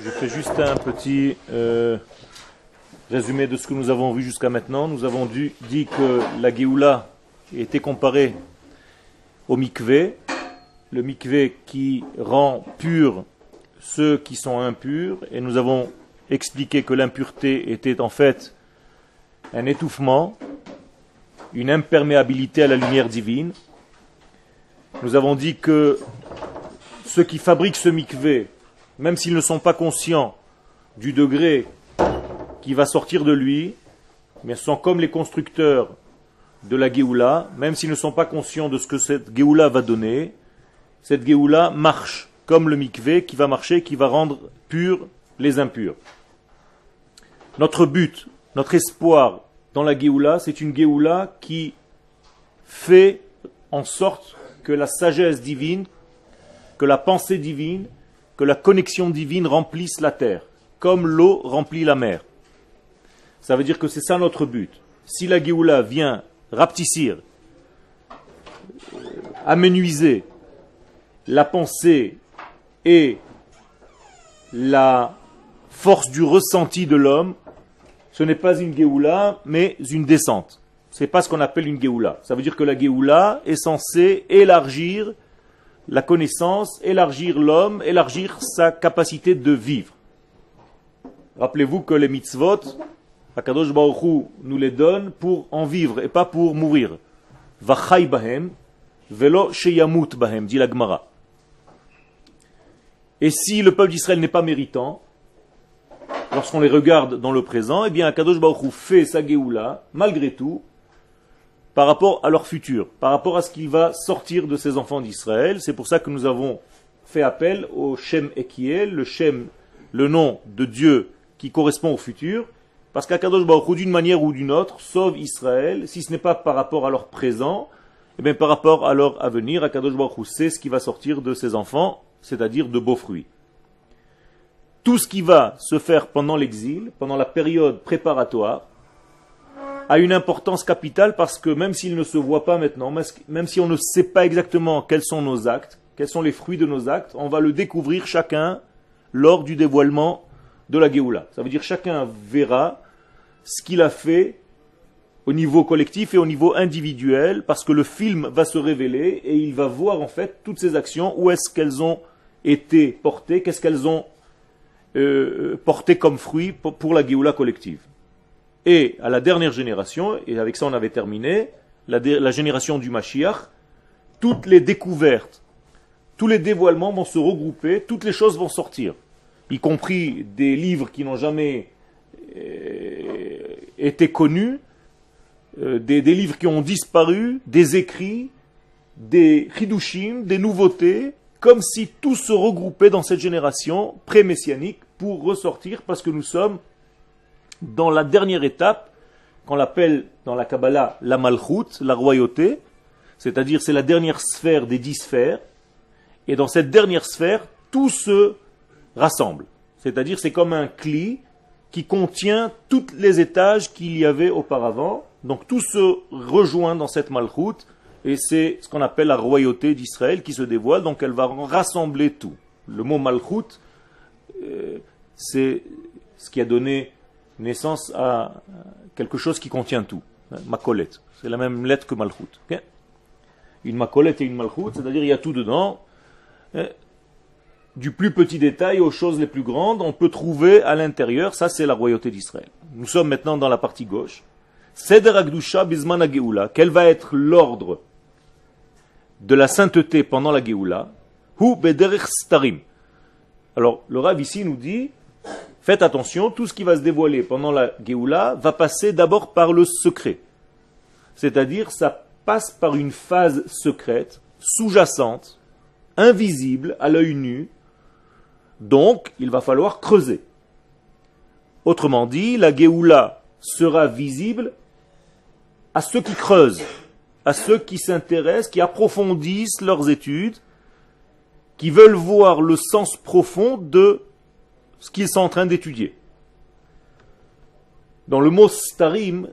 Je fais juste un petit résumé de ce que nous avons vu jusqu'à maintenant. Nous avons dit que la Géoula était comparée au mikvé, le mikvé qui rend pur ceux qui sont impurs, et nous avons expliqué que l'impureté était en fait un étouffement, une imperméabilité à la lumière divine. Nous avons dit que ceux qui fabriquent ce mikvé, même s'ils ne sont pas conscients du degré qui va sortir de lui, mais sont comme les constructeurs de la Géoula, même s'ils ne sont pas conscients de ce que cette Géoula va donner, cette Géoula marche comme le mikvé qui va marcher, qui va rendre purs les impurs. Notre but, notre espoir dans la Géoula, c'est une Géoula qui fait en sorte que la sagesse divine, que la pensée divine, que la connexion divine remplisse la terre, comme l'eau remplit la mer. Ça veut dire que c'est ça notre but. Si la Géoula vient rapetissir, amenuiser la pensée et la force du ressenti de l'homme, ce n'est pas une Géoula, mais une descente. Ce n'est pas ce qu'on appelle une Géoula. Ça veut dire que la Géoula est censée élargir la connaissance, élargir l'homme, élargir sa capacité de vivre. Rappelez-vous que les mitzvot, Akadosh Baruch Hu nous les donne pour en vivre et pas pour mourir. Vachai bahem, velo sheyamut bahem, dit la Gemara. Et si le peuple d'Israël n'est pas méritant, lorsqu'on les regarde dans le présent, eh bien Akadosh Baruch Hu fait sa Géoula, malgré tout, par rapport à leur futur, par rapport à ce qu'il va sortir de ces enfants d'Israël. C'est pour ça que nous avons fait appel au Shem Ekiel, le Shem, le nom de Dieu qui correspond au futur, parce qu'Akadosh Baruch Hu, d'une manière ou d'une autre, sauve Israël, si ce n'est pas par rapport à leur présent, eh bien par rapport à leur avenir. Akadosh Baruch Hu sait ce qui va sortir de ses enfants, c'est-à-dire de beaux fruits. Tout ce qui va se faire pendant l'exil, pendant la période préparatoire, a une importance capitale parce que même s'il ne se voit pas maintenant, même si on ne sait pas exactement quels sont nos actes, quels sont les fruits de nos actes, on va le découvrir chacun lors du dévoilement de la Géoula. Ça veut dire chacun verra ce qu'il a fait au niveau collectif et au niveau individuel, parce que le film va se révéler et il va voir en fait toutes ces actions, où est-ce qu'elles ont été portées, qu'est-ce qu'elles ont porté comme fruit pour la Géoula collective. Et à la dernière génération, et avec ça on avait terminé, la génération du Mashiach, toutes les découvertes, tous les dévoilements vont se regrouper, toutes les choses vont sortir, y compris des livres qui n'ont jamais été connus, des livres qui ont disparu, des écrits, des chidushim, des nouveautés, comme si tout se regroupait dans cette génération pré-messianique pour ressortir, parce que nous sommes dans la dernière étape, qu'on appelle dans la Kabbalah la Malchut, la royauté, c'est-à-dire c'est la dernière sphère des 10 sphères, et dans cette dernière sphère, tout se rassemble. C'est-à-dire c'est comme un cli qui contient tous les étages qu'il y avait auparavant, donc tout se rejoint dans cette Malchut, et c'est ce qu'on appelle la royauté d'Israël qui se dévoile, donc elle va rassembler tout. Le mot Malchut, c'est ce qui a donné naissance à quelque chose qui contient tout. Makolet. C'est la même lettre que Malchut. Okay? Une Makolet et une Malchut, c'est-à-dire il y a tout dedans. Du plus petit détail aux choses les plus grandes, on peut trouver à l'intérieur, ça c'est la royauté d'Israël. Nous sommes maintenant dans la partie gauche. Seder Akdusha Bizman HaGeoula. Quel va être l'ordre de la sainteté pendant la Géoula? Hu Bederech Starim. Alors, le Rav ici nous dit, faites attention, tout ce qui va se dévoiler pendant la Géoula va passer d'abord par le secret. C'est-à-dire, ça passe par une phase secrète, sous-jacente, invisible à l'œil nu. Donc, il va falloir creuser. Autrement dit, la Géoula sera visible à ceux qui creusent, à ceux qui s'intéressent, qui approfondissent leurs études, qui veulent voir le sens profond de ce qu'ils sont en train d'étudier. Dans le mot starim,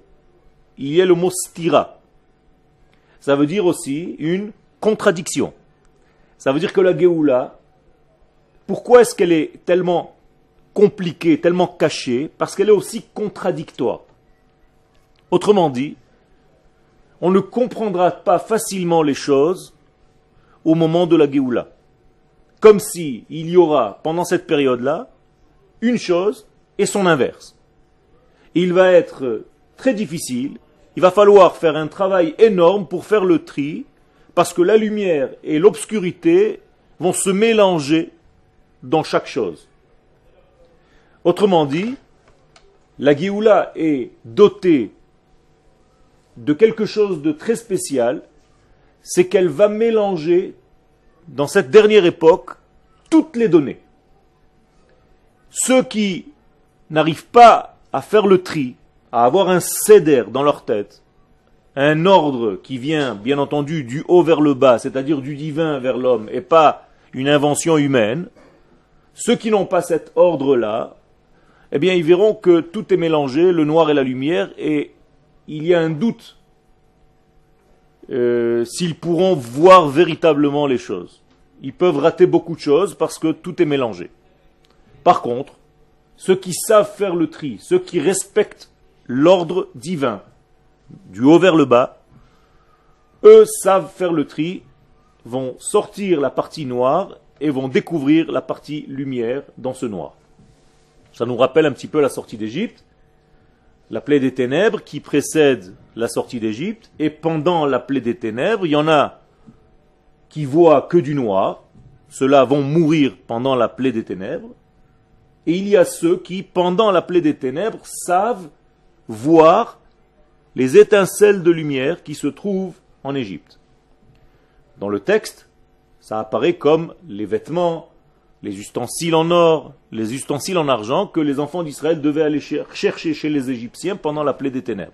il y a le mot stira. Ça veut dire aussi une contradiction. Ça veut dire que la Géoula, pourquoi est-ce qu'elle est tellement compliquée, tellement cachée, parce qu'elle est aussi contradictoire. Autrement dit, on ne comprendra pas facilement les choses au moment de la Géoula. Comme si il y aura, pendant cette période-là, une chose et son inverse. Il va être très difficile, il va falloir faire un travail énorme pour faire le tri, parce que la lumière et l'obscurité vont se mélanger dans chaque chose. Autrement dit, la Géoula est dotée de quelque chose de très spécial, c'est qu'elle va mélanger, dans cette dernière époque, toutes les données. Ceux qui n'arrivent pas à faire le tri, à avoir un seder dans leur tête, un ordre qui vient, bien entendu, du haut vers le bas, c'est-à-dire du divin vers l'homme, et pas une invention humaine, ceux qui n'ont pas cet ordre-là, eh bien, ils verront que tout est mélangé, le noir et la lumière, et il y a un doute s'ils pourront voir véritablement les choses. Ils peuvent rater beaucoup de choses parce que tout est mélangé. Par contre, ceux qui savent faire le tri, ceux qui respectent l'ordre divin, du haut vers le bas, eux savent faire le tri, vont sortir la partie noire et vont découvrir la partie lumière dans ce noir. Ça nous rappelle un petit peu la sortie d'Égypte, la plaie des ténèbres qui précède la sortie d'Égypte, et pendant la plaie des ténèbres, il y en a qui voient que du noir, ceux-là vont mourir pendant la plaie des ténèbres, et il y a ceux qui, pendant la plaie des ténèbres, savent voir les étincelles de lumière qui se trouvent en Égypte. Dans le texte, ça apparaît comme les vêtements, les ustensiles en or, les ustensiles en argent que les enfants d'Israël devaient aller chercher chez les Égyptiens pendant la plaie des ténèbres.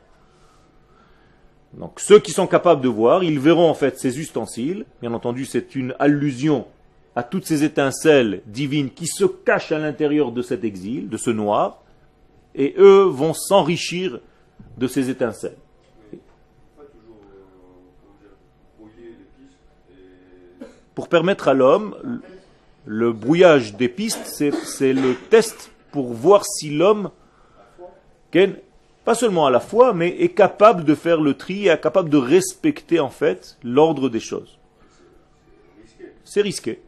Donc ceux qui sont capables de voir, ils verront en fait ces ustensiles. Bien entendu, c'est une allusion à toutes ces étincelles divines qui se cachent à l'intérieur de cet exil, de ce noir, et eux vont s'enrichir de ces étincelles. Pour permettre à l'homme, le brouillage des pistes, c'est le test pour voir si l'homme, pas seulement à la fois, mais est capable de faire le tri, est capable de respecter en fait l'ordre des choses. C'est risqué,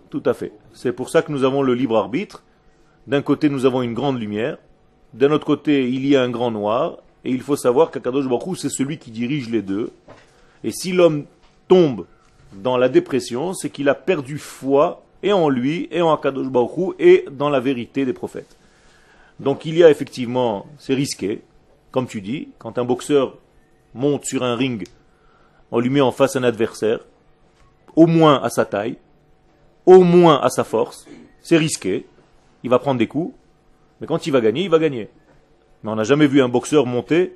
tout à fait. C'est pour ça que nous avons le libre arbitre. D'un côté, nous avons une grande lumière. D'un autre côté, il y a un grand noir. Et il faut savoir qu'Akadosh Baruch Hu, c'est celui qui dirige les deux. Et si l'homme tombe dans la dépression, c'est qu'il a perdu foi et en lui, et en Akadosh Baruch Hu, et dans la vérité des prophètes. Donc il y a effectivement, c'est risqué, comme tu dis, quand un boxeur monte sur un ring, on lui met en face un adversaire, au moins à sa taille, au moins à sa force, c'est risqué, il va prendre des coups, mais quand il va gagner, il va gagner. Mais on n'a jamais vu un boxeur monter,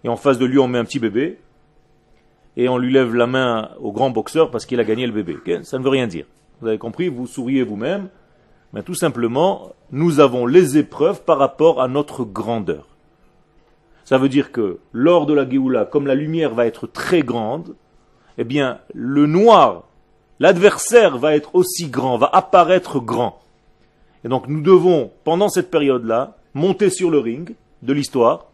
et en face de lui on met un petit bébé, et on lui lève la main au grand boxeur parce qu'il a gagné le bébé. Okay? Ça ne veut rien dire. Vous avez compris, vous souriez vous-même, mais tout simplement, nous avons les épreuves par rapport à notre grandeur. Ça veut dire que lors de la Géoula, comme la lumière va être très grande, eh bien, le noir, l'adversaire va être aussi grand, va apparaître grand. Et donc nous devons, pendant cette période-là, monter sur le ring de l'histoire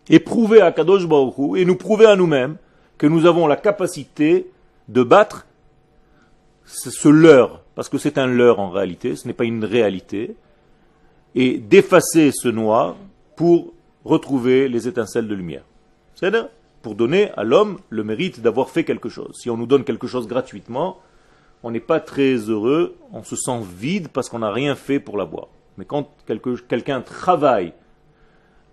et prouver à Kadosh Baruch Hu, et nous prouver à nous-mêmes que nous avons la capacité de battre ce leurre, parce que c'est un leurre en réalité, ce n'est pas une réalité, et d'effacer ce noir pour retrouver les étincelles de lumière. C'est-à-dire pour donner à l'homme le mérite d'avoir fait quelque chose. Si on nous donne quelque chose gratuitement, on n'est pas très heureux, on se sent vide parce qu'on n'a rien fait pour l'avoir. Mais quand quelqu'un travaille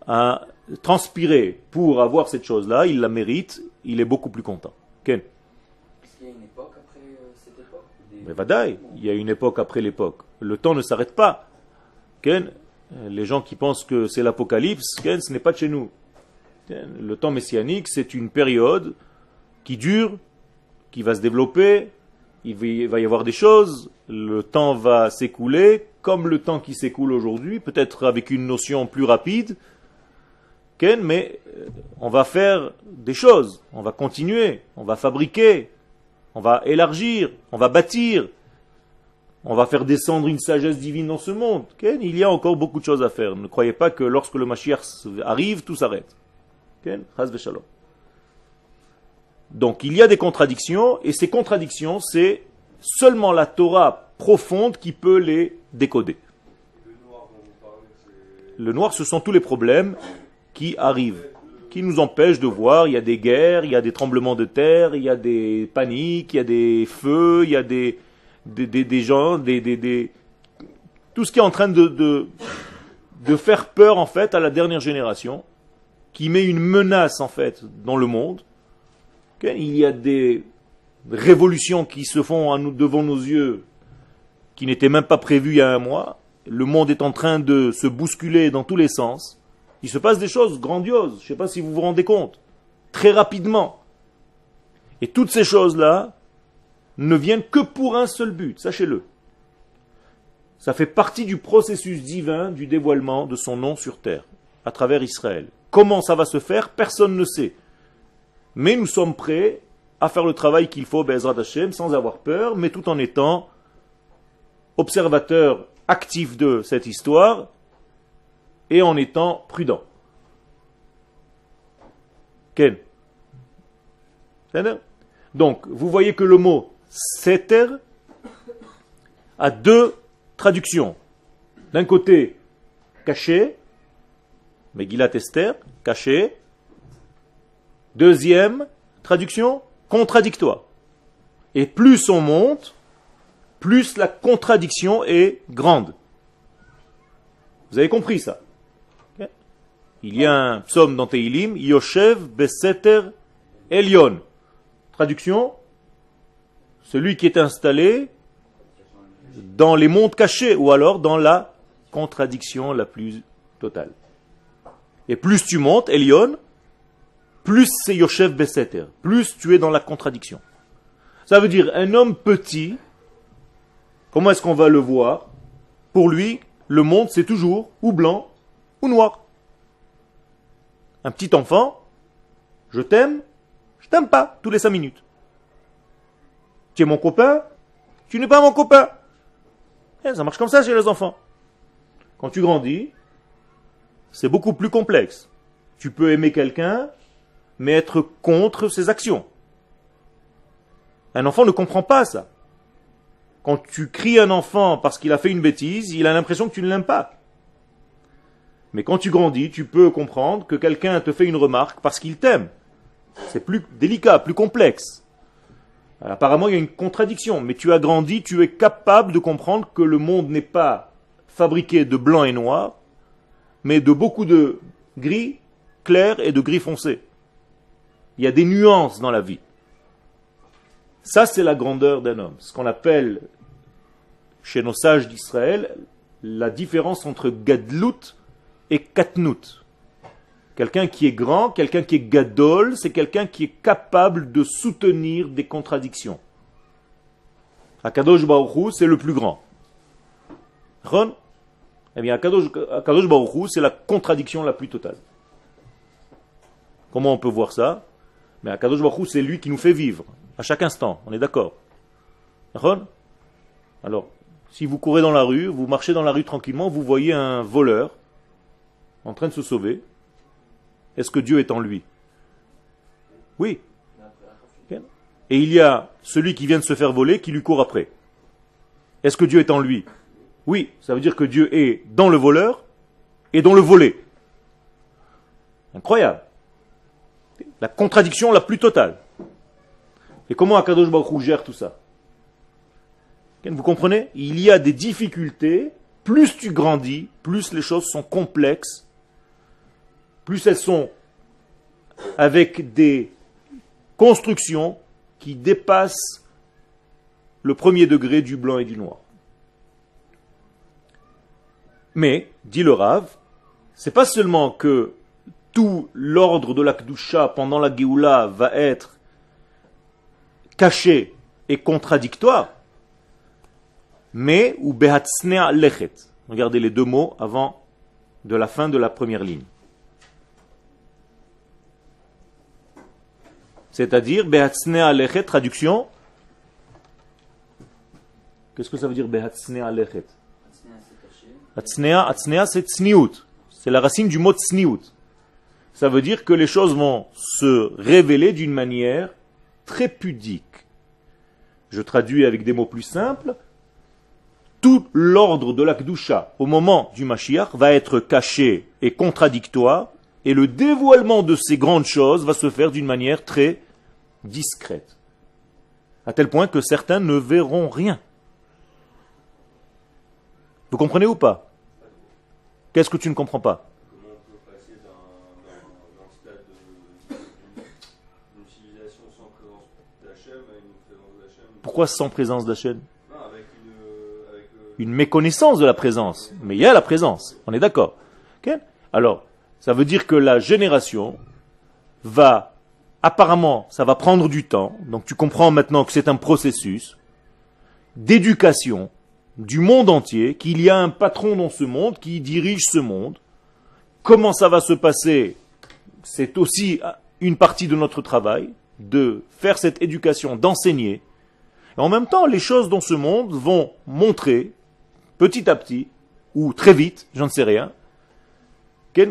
à transpirer pour avoir cette chose-là, il la mérite, il est beaucoup plus content. Ken? Est-ce qu'il y a une époque après cette époque? Mais vadaï, il y a une époque après l'époque. Le temps ne s'arrête pas. Ken? Les gens qui pensent que c'est l'apocalypse, Ken, ce n'est pas de chez nous. Ken? Le temps messianique, c'est une période qui dure, qui va se développer, il va y avoir des choses, le temps va s'écouler, comme le temps qui s'écoule aujourd'hui, peut-être avec une notion plus rapide, Ken, mais on va faire des choses, on va continuer, on va fabriquer, on va élargir, on va bâtir, On va faire descendre une sagesse divine dans ce monde. Il y a encore beaucoup de choses à faire. Ne croyez pas que lorsque le Mashiach arrive, tout s'arrête. Chas v'shalom. Donc il y a des contradictions, et ces contradictions, c'est seulement la Torah profonde qui peut les décoder. Le noir, ce sont tous les problèmes qui arrivent, qui nous empêchent de voir. Il y a des guerres, il y a des tremblements de terre, il y a des paniques, il y a des feux, il y a des gens, tout ce qui est en train de faire peur en fait à la dernière génération, qui met une menace en fait dans le monde. Il y a des révolutions qui se font devant nos yeux, qui n'étaient même pas prévues il y a un mois. Le monde est en train de se bousculer dans tous les sens. Il se passe des choses grandioses, je ne sais pas si vous vous rendez compte, très rapidement. Et toutes ces choses-là ne viennent que pour un seul but, sachez-le. Ça fait partie du processus divin du dévoilement de son nom sur terre, à travers Israël. Comment ça va se faire, personne ne sait. Mais nous sommes prêts à faire le travail qu'il faut, Be'ezrat Hashem, sans avoir peur, mais tout en étant observateurs actifs de cette histoire et en étant prudents. Ken. Donc, vous voyez que le mot Seter a deux traductions. D'un côté, caché, Megillat Esther, caché. Deuxième traduction, contradictoire. Et plus on monte, plus la contradiction est grande. Vous avez compris ça? Okay. Il y a un psaume dans Tehilim, Yoshev Beseter Elyon. Traduction, celui qui est installé dans les mondes cachés, ou alors dans la contradiction la plus totale. Et plus tu montes, Elyon, plus c'est Yoshev Beseter, plus tu es dans la contradiction. Ça veut dire, un homme petit, comment est-ce qu'on va le voir? Pour lui, le monde c'est toujours ou blanc ou noir. Un petit enfant, je t'aime pas, tous les 5 minutes. Tu es mon copain, tu n'es pas mon copain. Ça marche comme ça chez les enfants. Quand tu grandis, c'est beaucoup plus complexe. Tu peux aimer quelqu'un, mais être contre ses actions. Un enfant ne comprend pas ça. Quand tu cries un enfant parce qu'il a fait une bêtise, il a l'impression que tu ne l'aimes pas. Mais quand tu grandis, tu peux comprendre que quelqu'un te fait une remarque parce qu'il t'aime. C'est plus délicat, plus complexe. Alors, apparemment, il y a une contradiction, mais tu as grandi, tu es capable de comprendre que le monde n'est pas fabriqué de blanc et noir, mais de beaucoup de gris clair et de gris foncé. Il y a des nuances dans la vie. Ça, c'est la grandeur d'un homme. Ce qu'on appelle, chez nos sages d'Israël, la différence entre gadlut et katnut. Quelqu'un qui est grand, quelqu'un qui est gadol, c'est quelqu'un qui est capable de soutenir des contradictions. Akadosh Baruch Hu, c'est le plus grand. Eh bien, Akadosh Baruch Hu, c'est la contradiction la plus totale. Comment on peut voir ça? Mais Akadosh Baruch Hu, c'est lui qui nous fait vivre, à chaque instant, on est d'accord. Alors, si vous courez dans la rue, vous marchez dans la rue tranquillement, vous voyez un voleur en train de se sauver. Est-ce que Dieu est en lui? Oui. Et il y a celui qui vient de se faire voler qui lui court après. Est-ce que Dieu est en lui? Oui. Ça veut dire que Dieu est dans le voleur et dans le volé. Incroyable. La contradiction la plus totale. Et comment Akadosh Baruch Hu gère tout ça? Vous comprenez? Il y a des difficultés. Plus tu grandis, plus les choses sont complexes. Plus elles sont avec des constructions qui dépassent le premier degré du blanc et du noir. Mais, dit le Rav, c'est pas seulement que tout l'ordre de la Kedusha pendant la Géoula va être caché et contradictoire, mais ou behatsnea lechet. Regardez les deux mots avant de la fin de la première ligne. C'est-à-dire, behatsnea lechet, traduction, Qu'est-ce que ça veut dire behatsnea lechet? Atsnea, c'est caché. Atsnea c'est tsniout. C'est la racine du mot tsniout. Ça veut dire que les choses vont se révéler d'une manière très pudique. Je traduis avec des mots plus simples. Tout l'ordre de la Kedusha au moment du Mashiach va être caché et contradictoire, et le dévoilement de ces grandes choses va se faire d'une manière très discrète. À tel point que certains ne verront rien. Vous comprenez ou pas? Qu'est-ce que tu ne comprends pas? Comment on peut passer d'un stade d'une civilisation sans présence d'Hachem à une présence d'Hachem? Pourquoi sans présence d'Hachem? Non, avec Une méconnaissance de la présence. Mais il y a la présence, on est d'accord. Okay? Alors, ça veut dire que la génération va, apparemment, ça va prendre du temps. Donc tu comprends maintenant que c'est un processus d'éducation du monde entier, qu'il y a un patron dans ce monde qui dirige ce monde. Comment ça va se passer? C'est aussi une partie de notre travail, de faire cette éducation, d'enseigner. Et en même temps, les choses dans ce monde vont montrer, petit à petit, ou très vite, j'en sais rien,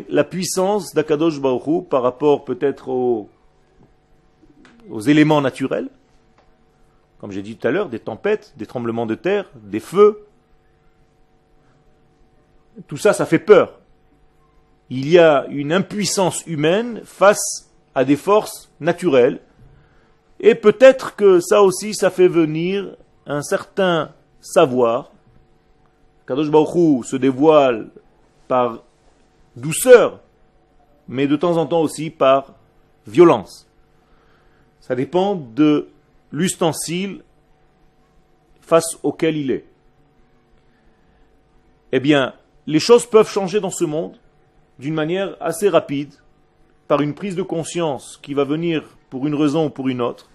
la puissance d'Akadosh Baruch Hu par rapport peut-être aux éléments naturels, comme j'ai dit tout à l'heure, des tempêtes, des tremblements de terre, des feux. Tout ça, ça fait peur. Il y a une impuissance humaine face à des forces naturelles, et peut-être que ça aussi, ça fait venir un certain savoir. Kadosh Baruch Hu se dévoile par douceur, mais de temps en temps aussi par violence. Ça dépend de l'ustensile face auquel il est. Eh bien, les choses peuvent changer dans ce monde d'une manière assez rapide, par une prise de conscience qui va venir pour une raison ou pour une autre,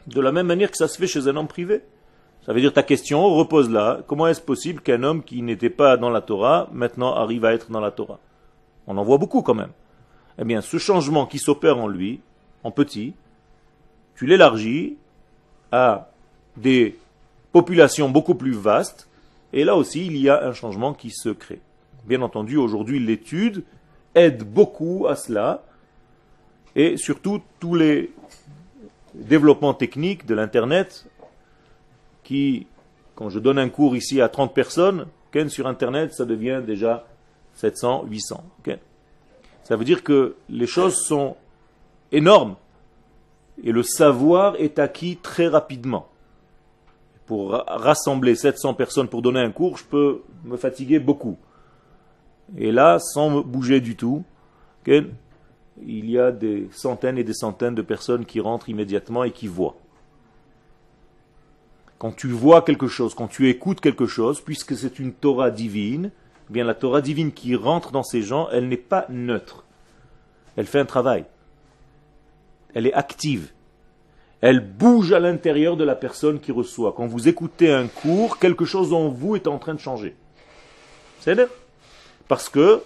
de la même manière que ça se fait chez un homme privé. Ça veut dire ta question repose là. Comment est-ce possible qu'un homme qui n'était pas dans la Torah, maintenant arrive à être dans la Torah? On en voit beaucoup quand même. Eh bien, ce changement qui s'opère en lui, en petit, tu l'élargis à des populations beaucoup plus vastes, et là aussi, il y a un changement qui se crée. Bien entendu, aujourd'hui, l'étude aide beaucoup à cela, et surtout tous les développements techniques de l'Internet, qui, quand je donne un cours ici à 30 personnes, sur Internet, ça devient déjà 700, 800. Ça veut dire que les choses sont énormes, et le savoir est acquis très rapidement. Pour rassembler 700 personnes pour donner un cours, je peux me fatiguer beaucoup. Et là, sans me bouger du tout, il y a des centaines et des centaines de personnes qui rentrent immédiatement et qui voient. Quand tu vois quelque chose, quand tu écoutes quelque chose, puisque c'est une Torah divine, eh bien la Torah divine qui rentre dans ces gens, elle n'est pas neutre. Elle fait un travail. Elle est active. Elle bouge à l'intérieur de la personne qui reçoit. Quand vous écoutez un cours, quelque chose en vous est en train de changer. C'est-à-dire parce que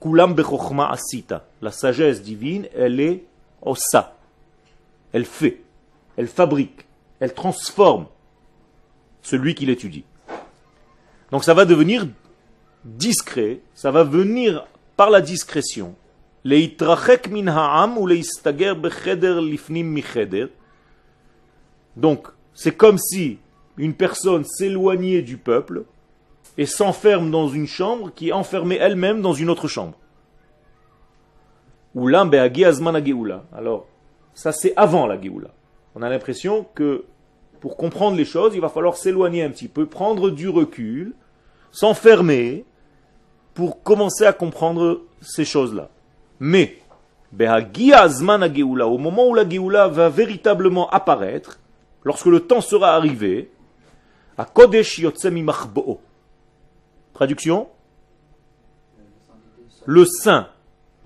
Kulam bechokma asita, la sagesse divine, elle est osa. Elle fait, elle fabrique, elle transforme celui qui l'étudie. Donc ça va devenir discret, ça va venir par la discrétion. Leitrachek min ha'am ou leistager becheder lifnim micheder. Donc c'est comme si une personne s'éloignait du peuple et s'enferme dans une chambre qui est enfermée elle-même dans une autre chambre. Alors, ça c'est avant la Géoula. On a l'impression que pour comprendre les choses, il va falloir s'éloigner un petit peu, prendre du recul, s'enfermer pour commencer à comprendre ces choses-là. Mais, au moment où la Géoula va véritablement apparaître, lorsque le temps sera arrivé, à Kodesh Yotse Mimachbo'o. Traduction? Le saint,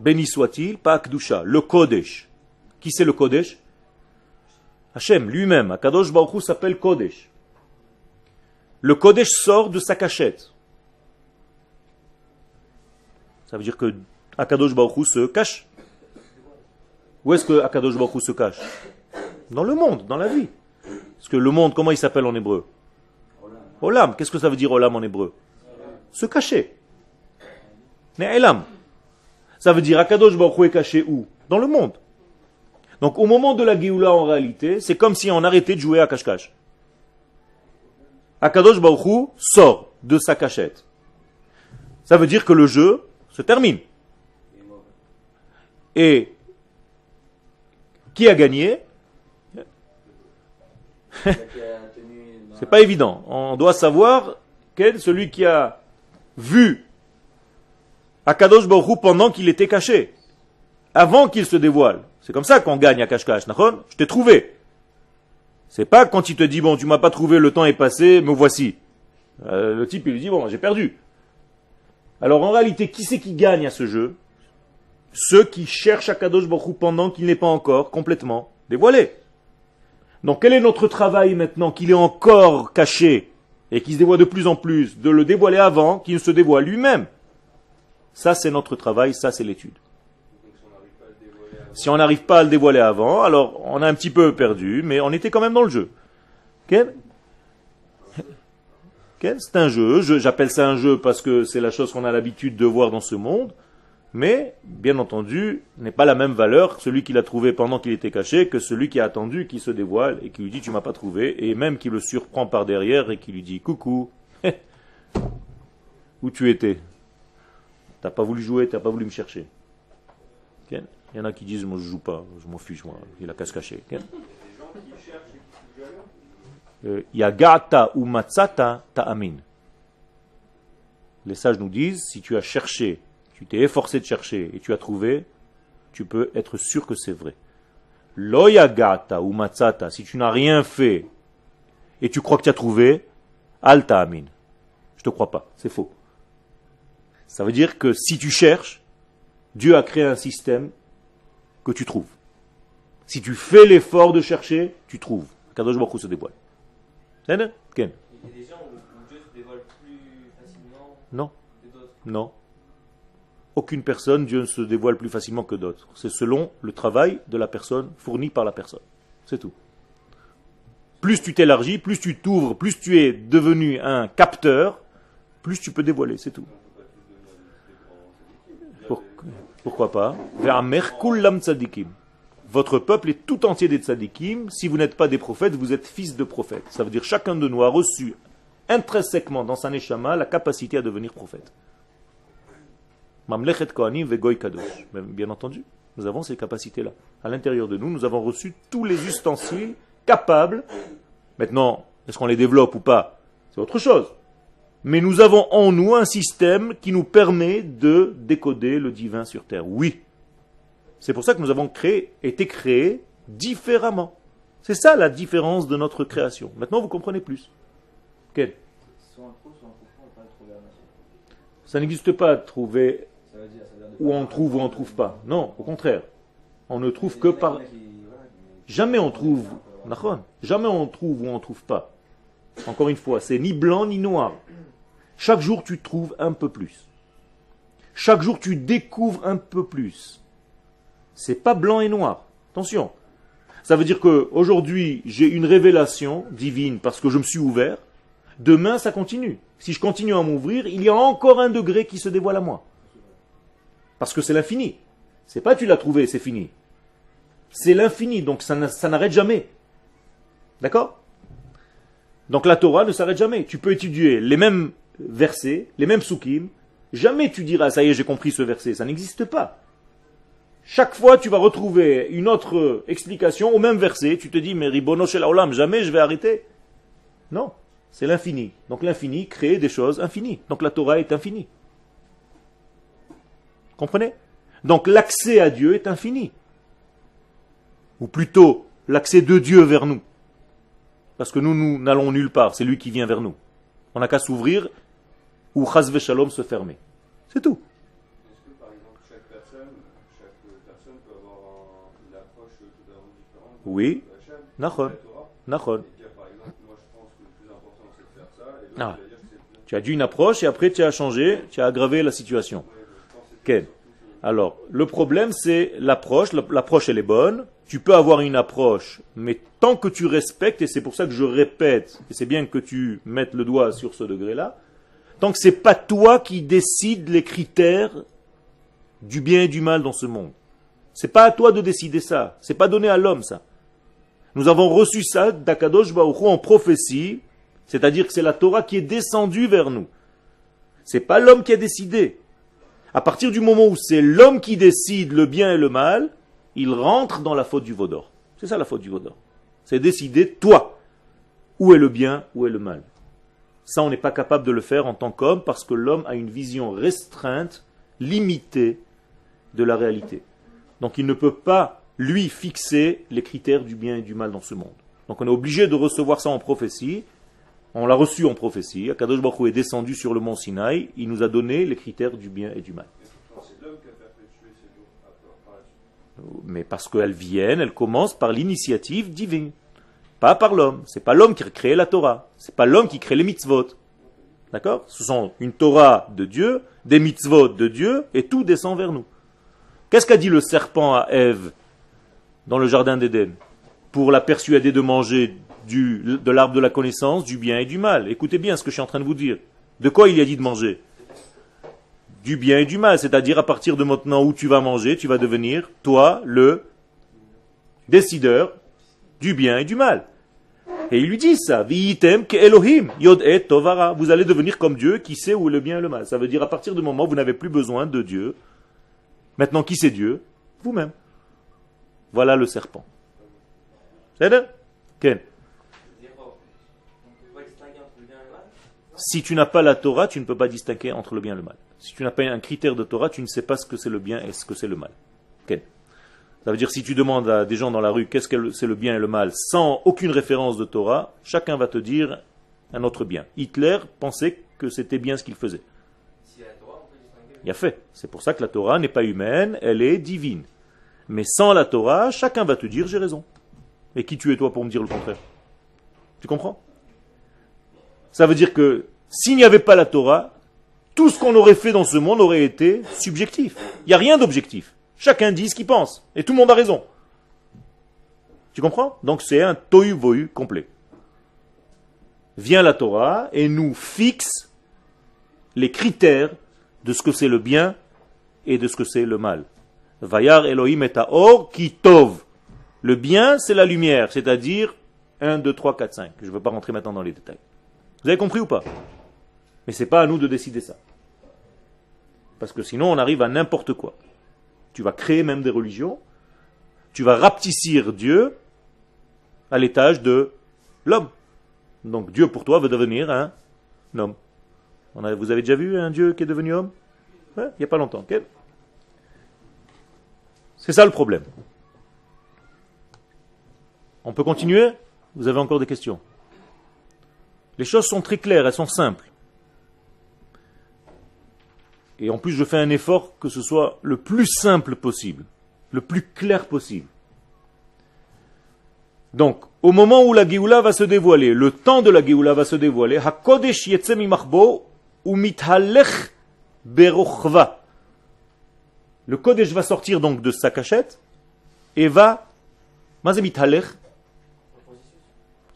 béni soit-il, pas Akdusha, le Kodesh. Qui c'est le Kodesh? Hachem lui-même, Akadosh Baruch Hu s'appelle Kodesh. Le Kodesh sort de sa cachette. Ça veut dire que Akadosh Baruch Hu se cache. Où est-ce que Akadosh Baruch Hu se cache? Dans le monde, dans la vie. Parce que le monde, comment il s'appelle en hébreu? Olam, qu'est-ce que ça veut dire olam en hébreu? Se cacher. Ne'elam. Ça veut dire Akadosh Baruch Hu est caché où? Dans le monde. Donc au moment de la Géoula, en réalité, c'est comme si on arrêtait de jouer à cache-cache. Akadosh Baruch Hu sort de sa cachette. Ça veut dire que le jeu se termine. Et qui a gagné? C'est pas évident. On doit savoir quel celui qui a vu Akadosh Baruch Hu pendant qu'il était caché, avant qu'il se dévoile. C'est comme ça qu'on gagne à cache-cache. Je t'ai trouvé. C'est pas quand il te dit, bon, tu m'as pas trouvé, le temps est passé, me voici. Le type, il lui dit, bon, j'ai perdu. Alors en réalité, qui c'est qui gagne à ce jeu? Ceux qui cherchent Akadosh Baruch Hu pendant qu'il n'est pas encore complètement dévoilé. Donc quel est notre travail maintenant qu'il est encore caché et qui se dévoile de plus en plus, de le dévoiler avant qu'il ne se dévoile lui-même? Ça c'est notre travail, ça c'est l'étude. Si on n'arrive pas à le dévoiler avant, alors on a un petit peu perdu, mais on était quand même dans le jeu. Quel? C'est un jeu, j'appelle ça un jeu parce que c'est la chose qu'on a l'habitude de voir dans ce monde, mais, bien entendu, n'est pas la même valeur celui qui l'a trouvé pendant qu'il était caché que celui qui a attendu qu'il se dévoile et qui lui dit tu m'as pas trouvé, et même qui le surprend par derrière et qui lui dit coucou, où tu étais? T'as pas voulu jouer, t'as pas voulu me chercher. Il y en a qui disent moi je joue pas, je m'en fiche, moi, il a qu'à se cacher. Yagata ou matzata ta'amin. Les sages nous disent si tu as cherché, tu t'es efforcé de chercher et tu as trouvé, tu peux être sûr que c'est vrai. Lo yagata ou matzata, si tu n'as rien fait et tu crois que tu as trouvé, al ta'amin. Je te crois pas, c'est faux. Ça veut dire que si tu cherches, Dieu a créé un système que tu trouves. Si tu fais l'effort de chercher, tu trouves. Kadosh Baruch Hu se dévoile. C'est ça? Il y a des gens où Dieu se dévoile plus facilement Non. que d'autres. Non. Aucune personne, Dieu ne se dévoile plus facilement que d'autres. C'est selon le travail de la personne, fourni par la personne. C'est tout. Plus tu t'élargis, plus tu t'ouvres, plus tu es devenu un capteur, plus tu peux dévoiler, c'est tout. Pourquoi pas? Votre peuple est tout entier des tzadikim. Si vous n'êtes pas des prophètes, vous êtes fils de prophètes. Ça veut dire chacun de nous a reçu intrinsèquement dans sa neshama la capacité à devenir prophète. Mamlechet Kohanim ve Goy Kadosh. Bien entendu, nous avons ces capacités-là. À l'intérieur de nous, nous avons reçu tous les ustensiles capables. Maintenant, est-ce qu'on les développe ou pas? C'est autre chose. Mais nous avons en nous un système qui nous permet de décoder le divin sur terre. Oui. C'est pour ça que nous avons été créés différemment. C'est ça la différence de notre création. Maintenant, vous comprenez plus. Quel? Soit on trouve, soit on trouve pas, on peut pas trouver la matière. Ça n'existe pas de trouver Ça veut dire où on trouve ou on ne trouve pas. Non, au contraire. On ne trouve que par... Jamais on trouve. Jamais on trouve ou on ne trouve pas. Encore une fois, c'est ni blanc ni noir. Chaque jour, tu trouves un peu plus. Chaque jour, tu découvres un peu plus. C'est pas blanc et noir. Attention. Ça veut dire qu'aujourd'hui, j'ai une révélation divine parce que je me suis ouvert. Demain, ça continue. Si je continue à m'ouvrir, il y a encore un degré qui se dévoile à moi. Parce que c'est l'infini. C'est pas tu l'as trouvé, c'est fini. C'est l'infini, donc ça n'arrête jamais. D'accord? Donc la Torah ne s'arrête jamais. Tu peux étudier les mêmes versets, les mêmes psukim. Jamais tu diras, ça y est, j'ai compris ce verset. Ça n'existe pas. Chaque fois, tu vas retrouver une autre explication au même verset. Tu te dis, mais Ribono shel haolam, jamais je vais arrêter. Non, c'est l'infini. Donc l'infini crée des choses infinies. Donc la Torah est infinie. Comprenez? Donc l'accès à Dieu est infini. Ou plutôt, l'accès de Dieu vers nous. Parce que nous n'allons nulle part. C'est lui qui vient vers nous. On n'a qu'à s'ouvrir ou chas v'shalom se fermer. C'est tout. Est-ce que par exemple chaque personne peut avoir une approche totalement différente Oui. de Hachem, Nachon. de la Torah? Nachon. Et dire par exemple, moi je pense que le plus important c'est de faire ça, et l'autre Ah. va dire que c'est le plus Tu as dû une approche et après tu as changé, tu as aggravé la situation. important. Je pense que c'est Quel? Alors, le problème c'est l'approche. L'approche elle est bonne. Tu peux avoir une approche, mais tant que tu respectes, et c'est pour ça que je répète, et c'est bien que tu mettes le doigt sur ce degré-là, tant que c'est pas toi qui décides les critères du bien et du mal dans ce monde. C'est pas à toi de décider ça. C'est pas donné à l'homme, ça. Nous avons reçu ça d'Akadosh Baruch Hu en prophétie, c'est-à-dire que c'est la Torah qui est descendue vers nous. C'est pas l'homme qui a décidé. À partir du moment où c'est l'homme qui décide le bien et le mal, il rentre dans la faute du Vaudor. C'est ça la faute du Vaudor. C'est décider, toi, où est le bien, où est le mal. Ça, on n'est pas capable de le faire en tant qu'homme parce que l'homme a une vision restreinte, limitée de la réalité. Donc il ne peut pas, lui, fixer les critères du bien et du mal dans ce monde. Donc on est obligé de recevoir ça en prophétie. On l'a reçu en prophétie. Akadosh Baruch Hu est descendu sur le mont Sinaï. Il nous a donné les critères du bien et du mal. C'est l'homme qui a perpétué ces jours par la suite. Mais parce qu'elles viennent, elles commencent par l'initiative divine. Pas par l'homme. C'est pas l'homme qui a créé la Torah. C'est pas l'homme qui crée les mitzvot. D'accord? Ce sont une Torah de Dieu, des mitzvot de Dieu, et tout descend vers nous. Qu'est-ce qu'a dit le serpent à Ève dans le jardin d'Éden pour la persuader de manger de l'arbre de la connaissance, du bien et du mal? Écoutez bien ce que je suis en train de vous dire. De quoi il a dit de manger? Du bien et du mal, c'est-à-dire à partir de maintenant où tu vas manger, tu vas devenir, toi, le décideur du bien et du mal. Et il lui dit ça, Vi'item ke Elohim, Yod et Tovara. Vous allez devenir comme Dieu qui sait où est le bien et le mal. Ça veut dire à partir du moment où vous n'avez plus besoin de Dieu. Maintenant, qui c'est Dieu? Vous-même. Voilà le serpent. C'est ça? Ken. Si tu n'as pas la Torah, tu ne peux pas distinguer entre le bien et le mal. Si tu n'as pas un critère de Torah, tu ne sais pas ce que c'est le bien et ce que c'est le mal. Ken. Ça veut dire si tu demandes à des gens dans la rue qu'est-ce que c'est le bien et le mal, sans aucune référence de Torah, chacun va te dire un autre bien. Hitler pensait que c'était bien ce qu'il faisait. Il y a fait. C'est pour ça que la Torah n'est pas humaine, elle est divine. Mais sans la Torah, chacun va te dire j'ai raison. Et qui tu es toi pour me dire le contraire? Tu comprends? Ça veut dire que s'il n'y avait pas la Torah, tout ce qu'on aurait fait dans ce monde aurait été subjectif. Il n'y a rien d'objectif. Chacun dit ce qu'il pense. Et tout le monde a raison. Tu comprends? Donc c'est un tohu vohu complet. Vient la Torah et nous fixe les critères de ce que c'est le bien et de ce que c'est le mal. Vayar Elohim et Or ki tov. Le bien, c'est la lumière, c'est-à-dire 1, 2, 3, 4, 5. Je ne veux pas rentrer maintenant dans les détails. Vous avez compris ou pas? Mais ce n'est pas à nous de décider ça. Parce que sinon, on arrive à n'importe quoi. Tu vas créer même des religions. Tu vas rapetissir Dieu à l'étage de l'homme. Donc Dieu pour toi va devenir un homme. Vous avez déjà vu un Dieu qui est devenu homme? Il n'y a pas longtemps. Okay? C'est ça le problème. On peut continuer? Vous avez encore des questions? Les choses sont très claires, elles sont simples. Et en plus, je fais un effort que ce soit le plus simple possible, le plus clair possible. Donc, au moment où la Géoula va se dévoiler, le temps de la Géoula va se dévoiler, HaKodesh yetze mimachbo umithalech berochva. Le Kodesh va sortir donc de sa cachette et va... Mazé mithalech?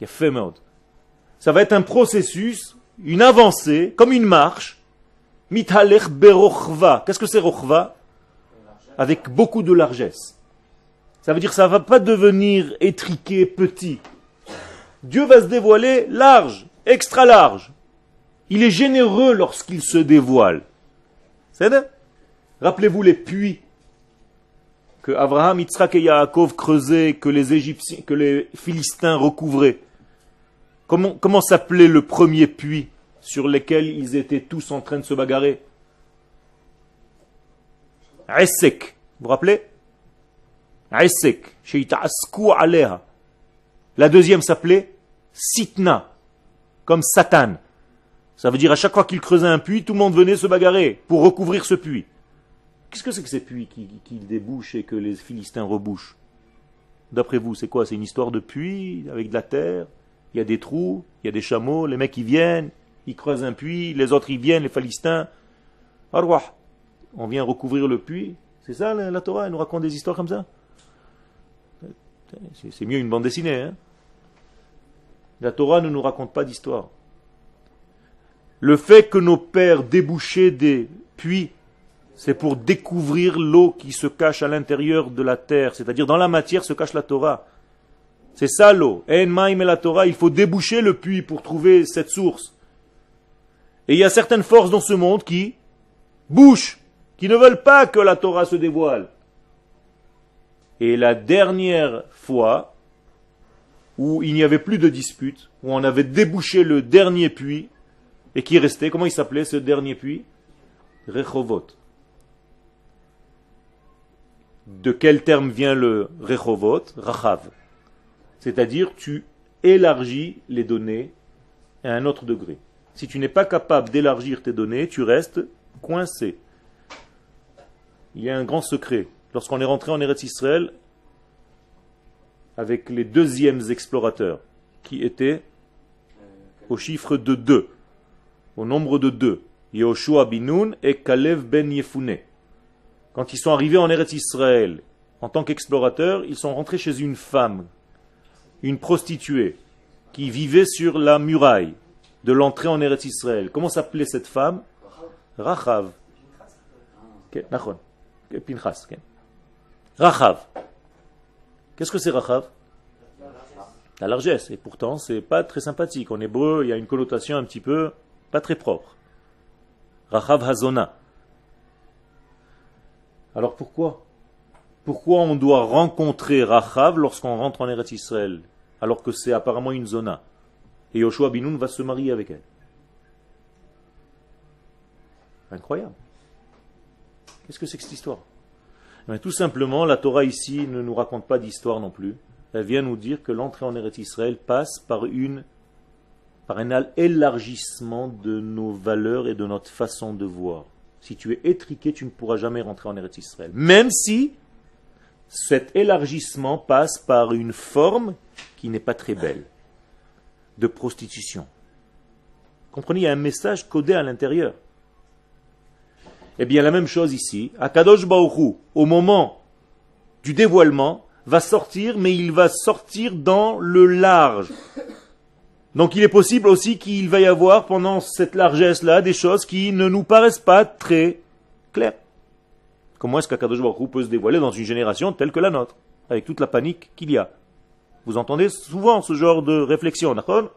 Yafé meod. Ça va être un processus, une avancée, comme une marche. Mithalech berochva. Qu'est-ce que c'est rochva? Avec beaucoup de largesse. Ça veut dire que ça ne va pas devenir étriqué, petit. Dieu va se dévoiler large, extra large. Il est généreux lorsqu'il se dévoile. C'est ça? Rappelez-vous les puits que Abraham, Yitzhak et Yaakov creusaient, que les Égyptiens, que les Philistins recouvraient. Comment s'appelait le premier puits sur lequel ils étaient tous en train de se bagarrer? Essek. Vous vous rappelez? Essek. Sheita'asku aleha. La deuxième s'appelait Sitna, comme Satan. Ça veut dire à chaque fois qu'ils creusaient un puits, tout le monde venait se bagarrer pour recouvrir ce puits. Qu'est-ce que c'est que ces puits qui débouchent et que les Philistins rebouchent? D'après vous, c'est quoi? C'est une histoire de puits avec de la terre? Il y a des trous, il y a des chameaux, les mecs ils viennent, ils creusent un puits, les autres ils viennent, les Philistins. Arwah, on vient recouvrir le puits. C'est ça la Torah, elle nous raconte des histoires comme ça. C'est mieux une bande dessinée. Hein. La Torah ne nous raconte pas d'histoire. Le fait que nos pères débouchaient des puits, c'est pour découvrir l'eau qui se cache à l'intérieur de la terre. C'est-à-dire dans la matière se cache la Torah. C'est ça l'eau. En maïm et la Torah, il faut déboucher le puits pour trouver cette source. Et il y a certaines forces dans ce monde qui bouchent, qui ne veulent pas que la Torah se dévoile. Et la dernière fois où il n'y avait plus de dispute, où on avait débouché le dernier puits, et qui restait, comment il s'appelait ce dernier puits? Rechovot. De quel terme vient le Rechovot? Rachav. C'est-à-dire, tu élargis les données à un autre degré. Si tu n'es pas capable d'élargir tes données, tu restes coincé. Il y a un grand secret. Lorsqu'on est rentré en Eretz Israël, avec les deuxièmes explorateurs, qui étaient au chiffre de 2, au nombre de 2, Yehoshua bin Nun et Kalev ben Yefune. Quand ils sont arrivés en Eretz Israël, en tant qu'explorateurs, ils sont rentrés chez une femme, une prostituée, qui vivait sur la muraille de l'entrée en Eretz Israël. Comment s'appelait cette femme? Rachav. Pinchas. Rachav. Qu'est-ce que c'est Rachav? La largesse. Et pourtant, c'est pas très sympathique. En hébreu, il y a une connotation un petit peu pas très propre. Rachav Hazona. Alors pourquoi? Pourquoi on doit rencontrer Rachav lorsqu'on rentre en Eretz Israël, alors que c'est apparemment une zona? Et Yoshua bin Nun va se marier avec elle. Incroyable. Qu'est-ce que c'est que cette histoire? Mais tout simplement, la Torah ici ne nous raconte pas d'histoire non plus. Elle vient nous dire que l'entrée en Eretz Israël passe par un élargissement de nos valeurs et de notre façon de voir. Si tu es étriqué, tu ne pourras jamais rentrer en Eretz Israël. Même si cet élargissement passe par une forme qui n'est pas très belle, de prostitution. Comprenez, il y a un message codé à l'intérieur. Eh bien, la même chose ici. Akadosh Baruch Hu, au moment du dévoilement, va sortir, mais il va sortir dans le large. Donc, il est possible aussi qu'il va y avoir, pendant cette largesse-là, des choses qui ne nous paraissent pas très claires. Comment est-ce qu'Akadosh Baruch Hu peut se dévoiler dans une génération telle que la nôtre, avec toute la panique qu'il y a? Vous entendez souvent ce genre de réflexion, d'accord?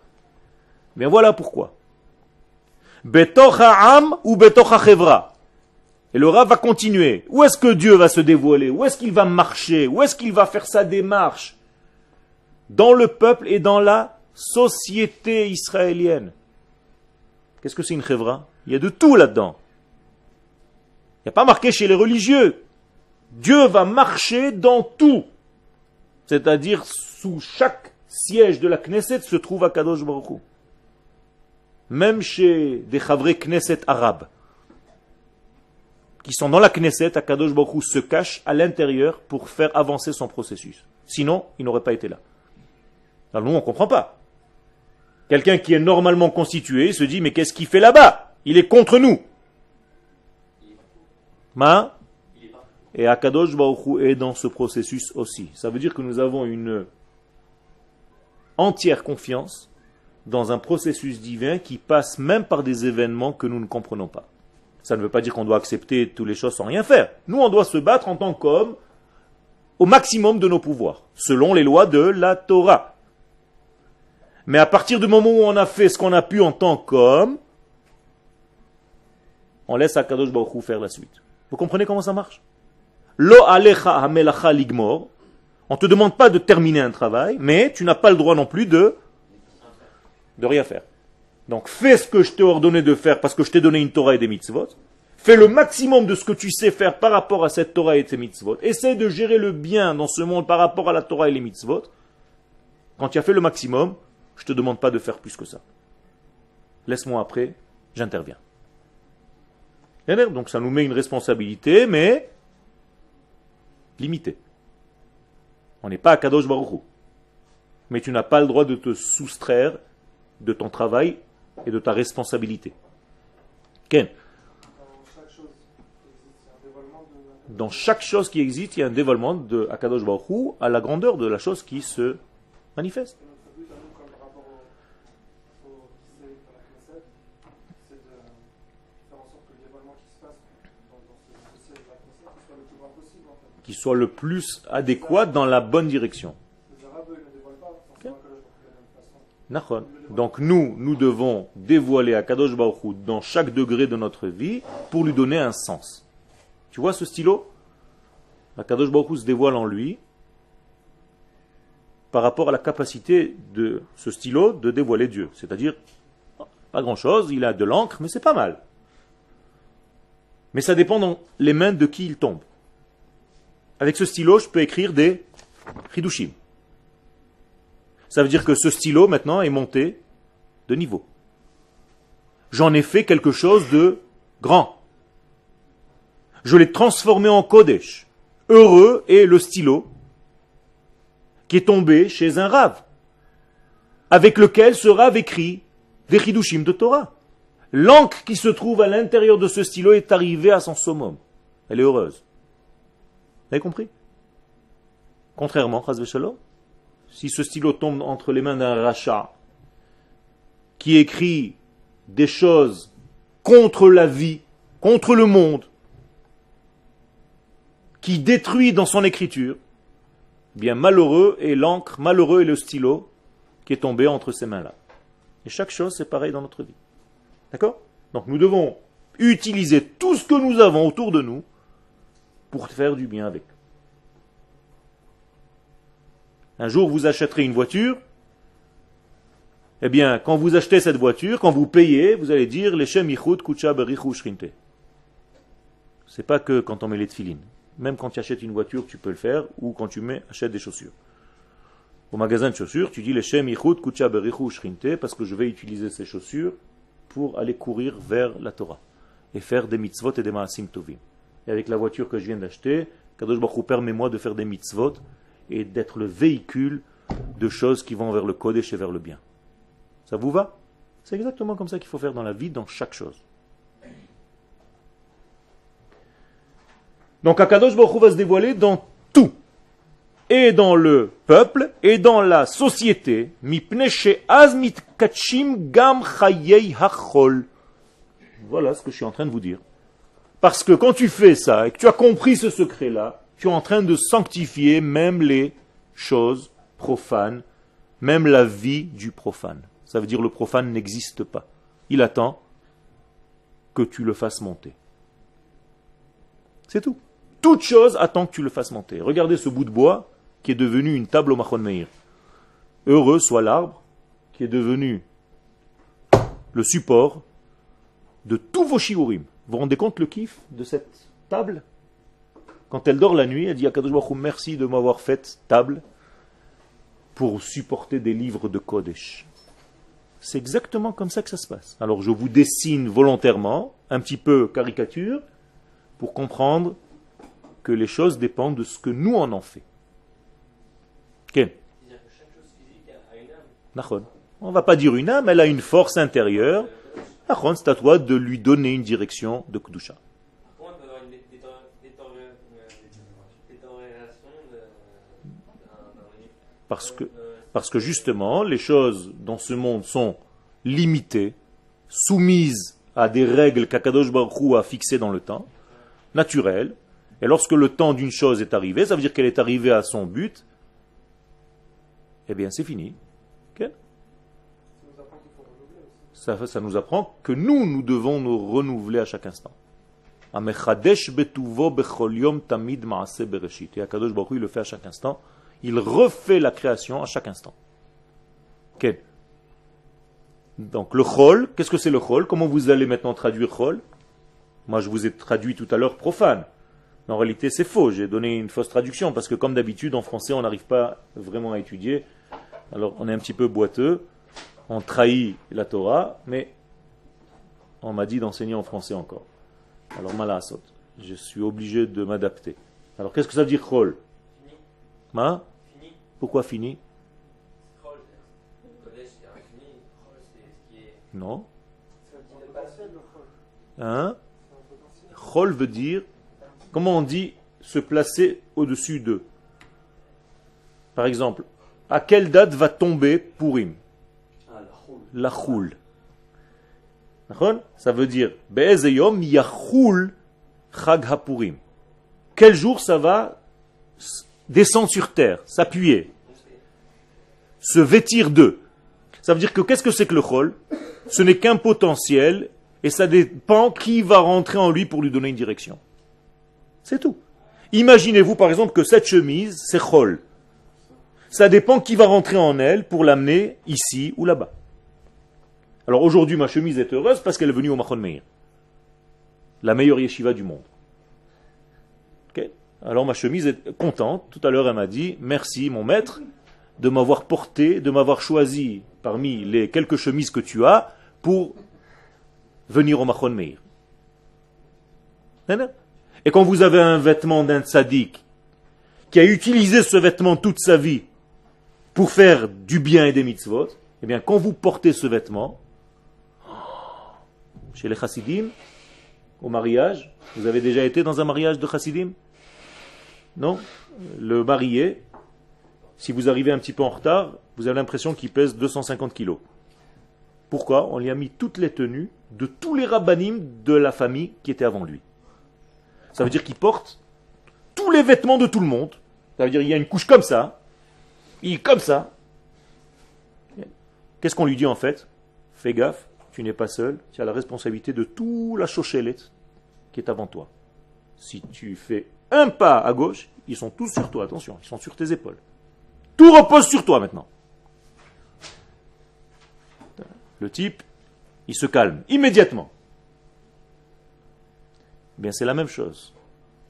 Bien voilà pourquoi. Betoch ha'am ou betoch ha'chevra. Et le Rav va continuer. Où est-ce que Dieu va se dévoiler? Où est-ce qu'il va marcher? Où est-ce qu'il va faire sa démarche? Dans le peuple et dans la société israélienne. Qu'est-ce que c'est une chevra? Il y a de tout là-dedans. Il n'y a pas marqué chez les religieux. Dieu va marcher dans tout. C'est-à-dire, sous chaque siège de la Knesset se trouve Akadosh Baruch Hu. Même chez des chavrei Knesset arabes, qui sont dans la Knesset, Akadosh Baruch Hu se cache à l'intérieur pour faire avancer son processus. Sinon, il n'aurait pas été là. Alors nous, on ne comprend pas. Quelqu'un qui est normalement constitué se dit, mais qu'est-ce qu'il fait là-bas? Il est contre nous. Et Akadosh Baruch Hu est dans ce processus aussi. Ça veut dire que nous avons une entière confiance dans un processus divin qui passe même par des événements que nous ne comprenons pas. Ça ne veut pas dire qu'on doit accepter toutes les choses sans rien faire. Nous, on doit se battre en tant qu'hommes au maximum de nos pouvoirs, selon les lois de la Torah. Mais à partir du moment où on a fait ce qu'on a pu en tant qu'homme, on laisse Akadosh Baruch Hu faire la suite. Vous comprenez comment ça marche? Lo alecha hamelacha ligmor. On ne te demande pas de terminer un travail, mais tu n'as pas le droit non plus de rien faire. Donc fais ce que je t'ai ordonné de faire parce que je t'ai donné une Torah et des mitzvot. Fais le maximum de ce que tu sais faire par rapport à cette Torah et ces mitzvot. Essaie de gérer le bien dans ce monde par rapport à la Torah et les mitzvot. Quand tu as fait le maximum, je ne te demande pas de faire plus que ça. Laisse-moi après, j'interviens. Donc ça nous met une responsabilité, mais limitée. On n'est pas à Kadosh Baruch Hu. Mais tu n'as pas le droit de te soustraire de ton travail et de ta responsabilité. Ken? Dans chaque Dans chaque chose qui existe, il y a un dévoilement de Akadosh Baruch Hu à la grandeur de la chose qui se manifeste. Qui soit le plus adéquat dans la bonne direction. Okay. Donc nous devons dévoiler Akadosh Baruch Hu dans chaque degré de notre vie pour lui donner un sens. Tu vois ce stylo? Akadosh Baruch Hu se dévoile en lui par rapport à la capacité de ce stylo de dévoiler Dieu. C'est-à-dire, pas grand-chose, il a de l'encre, mais c'est pas mal. Mais ça dépend dans les mains de qui il tombe. Avec ce stylo, je peux écrire des chidushim. Ça veut dire que ce stylo, maintenant, est monté de niveau. J'en ai fait quelque chose de grand. Je l'ai transformé en Kodesh. Heureux est le stylo qui est tombé chez un rave, avec lequel ce rave écrit des chidushim de Torah. L'encre qui se trouve à l'intérieur de ce stylo est arrivée à son summum. Elle est heureuse. Vous avez compris? Contrairement, chas v'shalom, si ce stylo tombe entre les mains d'un rachat qui écrit des choses contre la vie, contre le monde, qui détruit dans son écriture, eh bien malheureux est l'encre, malheureux est le stylo qui est tombé entre ces mains-là. Et chaque chose, c'est pareil dans notre vie. D'accord? Donc nous devons utiliser tout ce que nous avons autour de nous pour faire du bien avec. Un jour, vous achèterez une voiture. Eh bien, quand vous achetez cette voiture, quand vous payez, vous allez dire Leshem Yichud Kucha Berichu Shrinte. C'est pas que quand on met les tefilines. Même quand tu achètes une voiture, tu peux le faire, ou quand tu achètes des chaussures. Au magasin de chaussures, tu dis Leshem Yichud Kucha Berichu Shrinte, parce que je vais utiliser ces chaussures pour aller courir vers la Torah et faire des mitzvot et des maasim tovim. Et avec la voiture que je viens d'acheter, Kadosh Baruch Hu, permet-moi de faire des mitzvot et d'être le véhicule de choses qui vont vers le Kodesh et vers le bien. Ça vous va? C'est exactement comme ça qu'il faut faire dans la vie, dans chaque chose. Donc Akadosh Baruch Hu va se dévoiler dans tout. Et dans le peuple, et dans la société. Mipnei she'az mitkatshim gam chayei hachol. Voilà ce que je suis en train de vous dire. Parce que quand tu fais ça, et que tu as compris ce secret-là, tu es en train de sanctifier même les choses profanes, même la vie du profane. Ça veut dire le profane n'existe pas. Il attend que tu le fasses monter. C'est tout. Toute chose attend que tu le fasses monter. Regardez ce bout de bois qui est devenu une table au Machon Meir. Heureux soit l'arbre qui est devenu le support de tous vos shiurim. Vous vous rendez compte le kiff de cette table? Quand elle dort la nuit, elle dit à Kadosh Baruch Hu, merci de m'avoir fait table pour supporter des livres de Kodesh. C'est exactement comme ça que ça se passe. Alors je vous dessine volontairement, un petit peu caricature, pour comprendre que les choses dépendent de ce que nous en fait. Ken? C'est-à-dire que chaque chose physique a une âme. Nachon. On ne va pas dire une âme, elle a une force intérieure. Nachon, c'est à toi de lui donner une direction de Kedusha. Comment on peut avoir une détérioration Parce que justement, les choses dans ce monde sont limitées, soumises à des règles qu'Akadosh Baruch Hu a fixées dans le temps, naturelles. Et lorsque le temps d'une chose est arrivé, ça veut dire qu'elle est arrivée à son but, eh bien c'est fini. Okay? Ça nous apprend que nous devons nous renouveler à chaque instant. Et Akadosh Baruch Hu, il le fait à chaque instant. Il refait la création à chaque instant. Okay. Donc le chol, qu'est-ce que c'est le chol? Comment vous allez maintenant traduire chol? Moi je vous ai traduit tout à l'heure profane. Mais en réalité c'est faux, j'ai donné une fausse traduction parce que comme d'habitude en français on n'arrive pas vraiment à étudier. Alors on est un petit peu boiteux, on trahit la Torah, mais on m'a dit d'enseigner en français encore. Alors malasot, je suis obligé de m'adapter. Alors qu'est-ce que ça veut dire chol? Fini. Fini. Pourquoi fini? Chol, le Kodesh c'est infini. Chol c'est ce qui est. Non. C'est un potentiel, le chol. Hein? chol veut dire, comment on dit se placer au-dessus d'eux. Par exemple, à quelle date va tomber Purim? La choul. Ça veut dire Be'eze yom yachul chag hapurim. Quel jour ça va descendre sur terre, s'appuyer, se vêtir d'eux. Ça veut dire que qu'est-ce que c'est que le chol? Ce n'est qu'un potentiel et ça dépend qui va rentrer en lui pour lui donner une direction. C'est tout. Imaginez-vous par exemple que cette chemise, c'est chol. Ça dépend qui va rentrer en elle pour l'amener ici ou là-bas. Alors aujourd'hui, ma chemise est heureuse parce qu'elle est venue au Machon Meir, la meilleure yeshiva du monde. Okay? Alors ma chemise est contente. Tout à l'heure, elle m'a dit, merci mon maître de m'avoir porté, de m'avoir choisi parmi les quelques chemises que tu as pour venir au Machon Meir. Et quand vous avez un vêtement d'un tzaddik qui a utilisé ce vêtement toute sa vie pour faire du bien et des mitzvot, eh bien quand vous portez ce vêtement, chez les chassidim, au mariage, vous avez déjà été dans un mariage de chassidim? Non? Le marié, si vous arrivez un petit peu en retard, vous avez l'impression qu'il pèse 250 kilos. Pourquoi? On lui a mis toutes les tenues de tous les rabbanim de la famille qui étaient avant lui. Ça veut dire qu'il porte tous les vêtements de tout le monde. Ça veut dire qu'il y a une couche comme ça, il est comme ça. Qu'est-ce qu'on lui dit en fait? Fais gaffe, tu n'es pas seul, tu as la responsabilité de toute la chochelette qui est avant toi. Si tu fais un pas à gauche, ils sont tous sur toi, attention, ils sont sur tes épaules. Tout repose sur toi maintenant. Le type, il se calme immédiatement. Bien, c'est la même chose.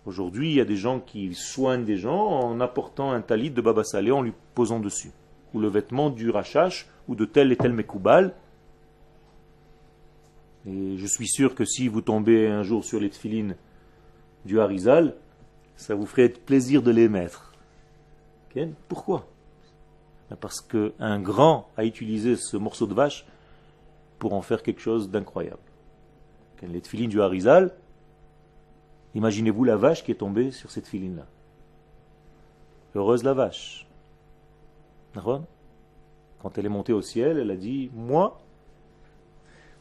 Aujourd'hui, il y a des gens qui soignent des gens en apportant un talit de Baba Salé en lui posant dessus. Ou le vêtement du Rachash ou de tel et tel Mekoubal. Et je suis sûr que si vous tombez un jour sur les tefilines du Harizal, ça vous ferait plaisir de les mettre. Okay? Pourquoi? Parce qu'un grand a utilisé ce morceau de vache pour en faire quelque chose d'incroyable. Les tefilines du Harizal, imaginez-vous la vache qui est tombée sur cette filine-là. Heureuse la vache. Quand elle est montée au ciel, elle a dit, moi,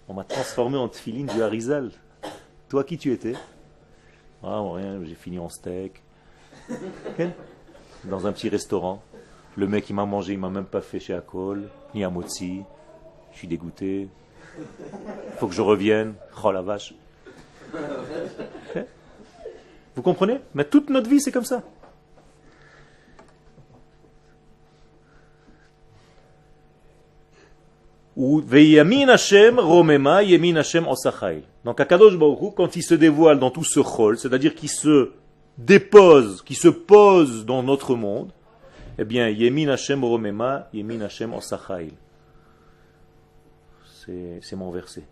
on m'a transformé en tefilin du Harizal. Toi, qui tu étais? Ah, rien, j'ai fini en steak. Dans un petit restaurant. Le mec, il m'a mangé, il m'a même pas fait chez Akol, ni à Motzi. Je suis dégoûté. Il faut que je revienne. Oh la vache. Vous comprenez? Mais toute notre vie, c'est comme ça. Ou Veyamin Hashem Romema Yemin Hashem Osachai. Donc Akadosh Baruch Hu, quand il se dévoile dans tout ce chol, c'est-à-dire qu'il se dépose, qu'il se pose dans notre monde, eh bien Yemin Hashem Romema Yemin Hashem Osachai. C'est mon verset.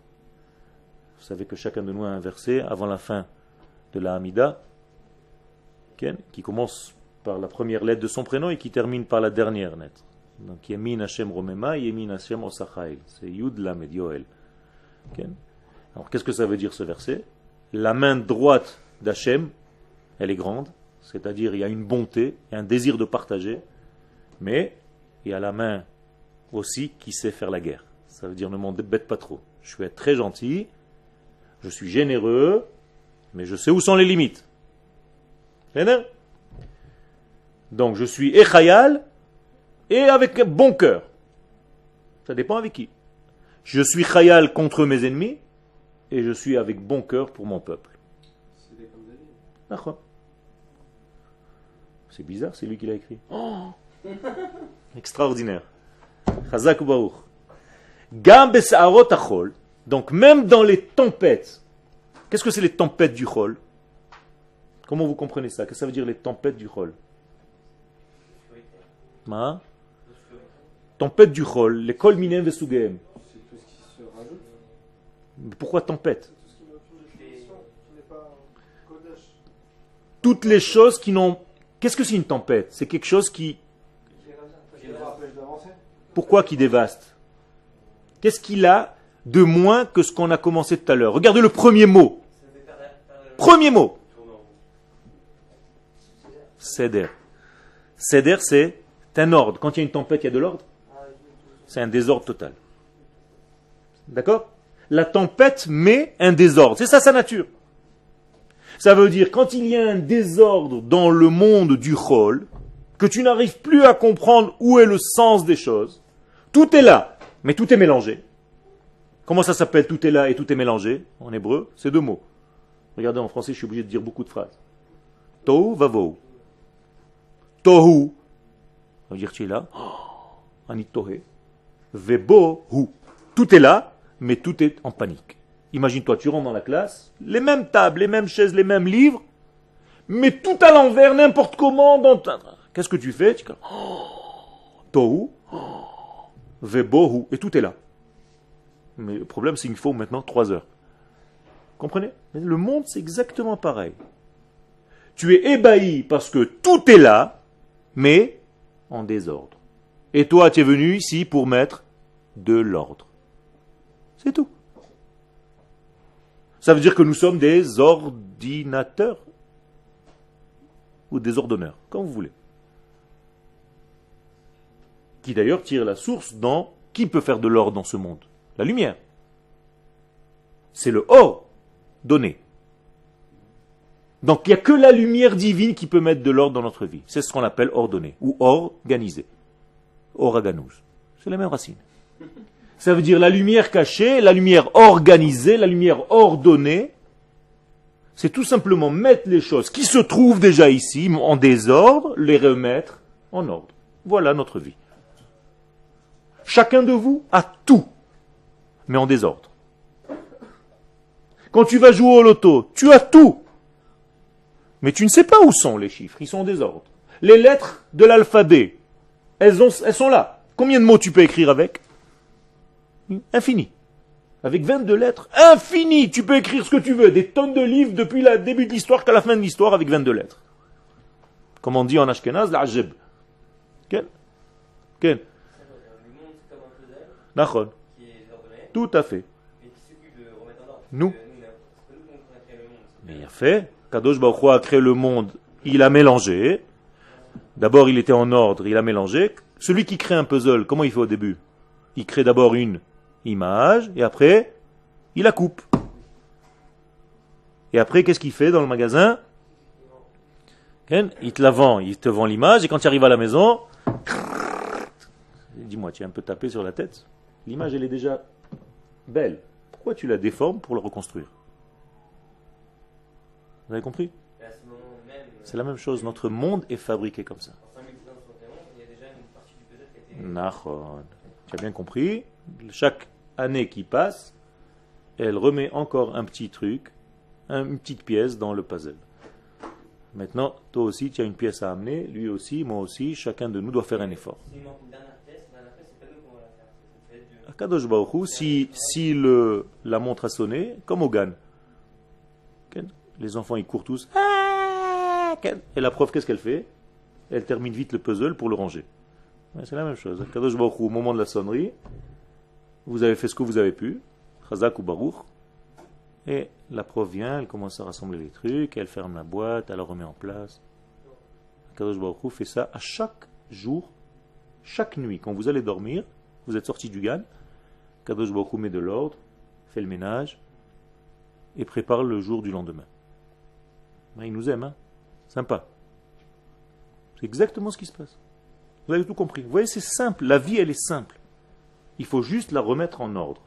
Vous savez que chacun de nous a un verset avant la fin de la Hamida, qui commence par la première lettre de son prénom et qui termine par la dernière lettre. Donc Yemin Hashem Romema, Yemin Hashem Osachai. C'est Yud Lamed Yoel. Alors qu'est-ce que ça veut dire ce verset? La main droite d'Hashem, elle est grande, c'est-à-dire il y a une bonté, il y a un désir de partager, mais il y a la main aussi qui sait faire la guerre. Ça veut dire ne m'embête pas trop. Je vais être très gentil, je suis généreux, mais je sais où sont les limites. Donc je suis Echayal et avec bon cœur. Ça dépend avec qui. Je suis Chayal contre mes ennemis et je suis avec bon cœur pour mon peuple. D'accord. C'est bizarre, c'est lui qui l'a écrit. Oh extraordinaire. Chazak ou Baruch. Gam besa'arot achol. Donc même dans les tempêtes. Qu'est-ce que c'est les tempêtes du chol? Comment vous comprenez ça? Qu'est-ce que ça veut dire les tempêtes du chol? Ma? Tempête du chol, les kol minem vesugeem. C'est tout ce qui se rajoute. Pourquoi tempête? Toutes les choses qui n'ont... Qu'est-ce que c'est une tempête? C'est quelque chose qui... Pourquoi qui dévaste? Qu'est-ce qu'il a de moins que ce qu'on a commencé tout à l'heure? Regardez le premier mot. Premier mot. Tourne en rond. Seder. Seder, c'est un ordre. Quand il y a une tempête, il y a de l'ordre. C'est un désordre total. D'accord? La tempête met un désordre. C'est ça sa nature. Ça veut dire, quand il y a un désordre dans le monde du chol, que tu n'arrives plus à comprendre où est le sens des choses, tout est là, mais tout est mélangé. Comment ça s'appelle tout est là et tout est mélangé en hébreu? C'est deux mots. Regardez, en français, je suis obligé de dire beaucoup de phrases. Tohu vavou. Tohu. Ça veut dire tu es là. Anit tohe. Vebohu. Tout est là, mais tout est en panique. Imagine-toi, tu rentres dans la classe, les mêmes tables, les mêmes chaises, les mêmes livres, mais tout à l'envers, n'importe comment. Qu'est-ce que tu fais? Tu dis, Tohu, Vebohu, et tout est là. Mais le problème, c'est qu'il faut maintenant 3 heures. Comprenez? Le monde, c'est exactement pareil. Tu es ébahi parce que tout est là, mais en désordre. Et toi, tu es venu ici pour mettre de l'ordre. C'est tout. Ça veut dire que nous sommes des ordinateurs ou des ordonneurs, comme vous voulez. Qui d'ailleurs tire la source dans qui peut faire de l'ordre dans ce monde? La lumière. C'est le ordonné. Donc il n'y a que la lumière divine qui peut mettre de l'ordre dans notre vie. C'est ce qu'on appelle ordonné ou organisé. Oraganous. C'est la même racine. Ça veut dire la lumière cachée, la lumière organisée, la lumière ordonnée. C'est tout simplement mettre les choses qui se trouvent déjà ici, en désordre, les remettre en ordre. Voilà notre vie. Chacun de vous a tout, mais en désordre. Quand tu vas jouer au loto, tu as tout, mais tu ne sais pas où sont les chiffres, ils sont en désordre. Les lettres de l'alphabet, elles sont là. Combien de mots tu peux écrire avec? Infini. Avec 22 lettres, infini. Tu peux écrire ce que tu veux. Des tonnes de livres depuis le début de l'histoire qu'à la fin de l'histoire avec 22 lettres. Comme on dit en Ashkenaz, l'ajeb. Quel? Le monde, c'est comme un puzzle Nachon. qui est ordonné Tout à fait. et qui s'occupe de remettre en ordre. Nous. C'est pas nous qui avons créé le monde. Mais il a fait. Kadosh Baruch Hu a créé le monde. Il a mélangé. D'abord, il était en ordre. Il a mélangé. Celui qui crée un puzzle, comment il fait au début? Il crée d'abord une image, et après, il la coupe. Et après, qu'est-ce qu'il fait dans le magasin? Il te la vend, il te vend l'image, et quand tu arrives à la maison, dis-moi, tu es un peu tapé sur la tête? L'image, elle est déjà belle. Pourquoi tu la déformes pour la reconstruire? Vous avez compris? Et à ce moment même, C'est la même chose, notre monde est fabriqué comme ça. en 5771, il y a déjà une partie du puzzle qui a été. Nachon. Tu as bien compris? Chaque année qui passe, elle remet encore un petit truc, une petite pièce dans le puzzle. Maintenant, toi aussi, tu as une pièce à amener, lui aussi, moi aussi, chacun de nous doit faire un effort. S'il manque une dernière pièce, c'est pas nous qui va la faire. C'est Dieu. Akadosh Baruch Hu, si la montre a sonné, comme au GAN, les enfants ils courent tous, et la prof, qu'est-ce qu'elle fait? Elle termine vite le puzzle pour le ranger. Ouais, c'est la même chose. Akadosh Baruch Hu, au moment de la sonnerie, vous avez fait ce que vous avez pu, Chazak ou Baruch, et la prof vient, elle commence à rassembler les trucs, elle ferme la boîte, elle la remet en place. Akadosh Baruch Hu fait ça à chaque jour, chaque nuit. Quand vous allez dormir, vous êtes sorti du GAN, Akadosh Baruch Hu met de l'ordre, fait le ménage, et prépare le jour du lendemain. Il nous aime, hein? Sympa. C'est exactement ce qui se passe. Vous avez tout compris. Vous voyez, c'est simple. La vie, elle est simple. Il faut juste la remettre en ordre.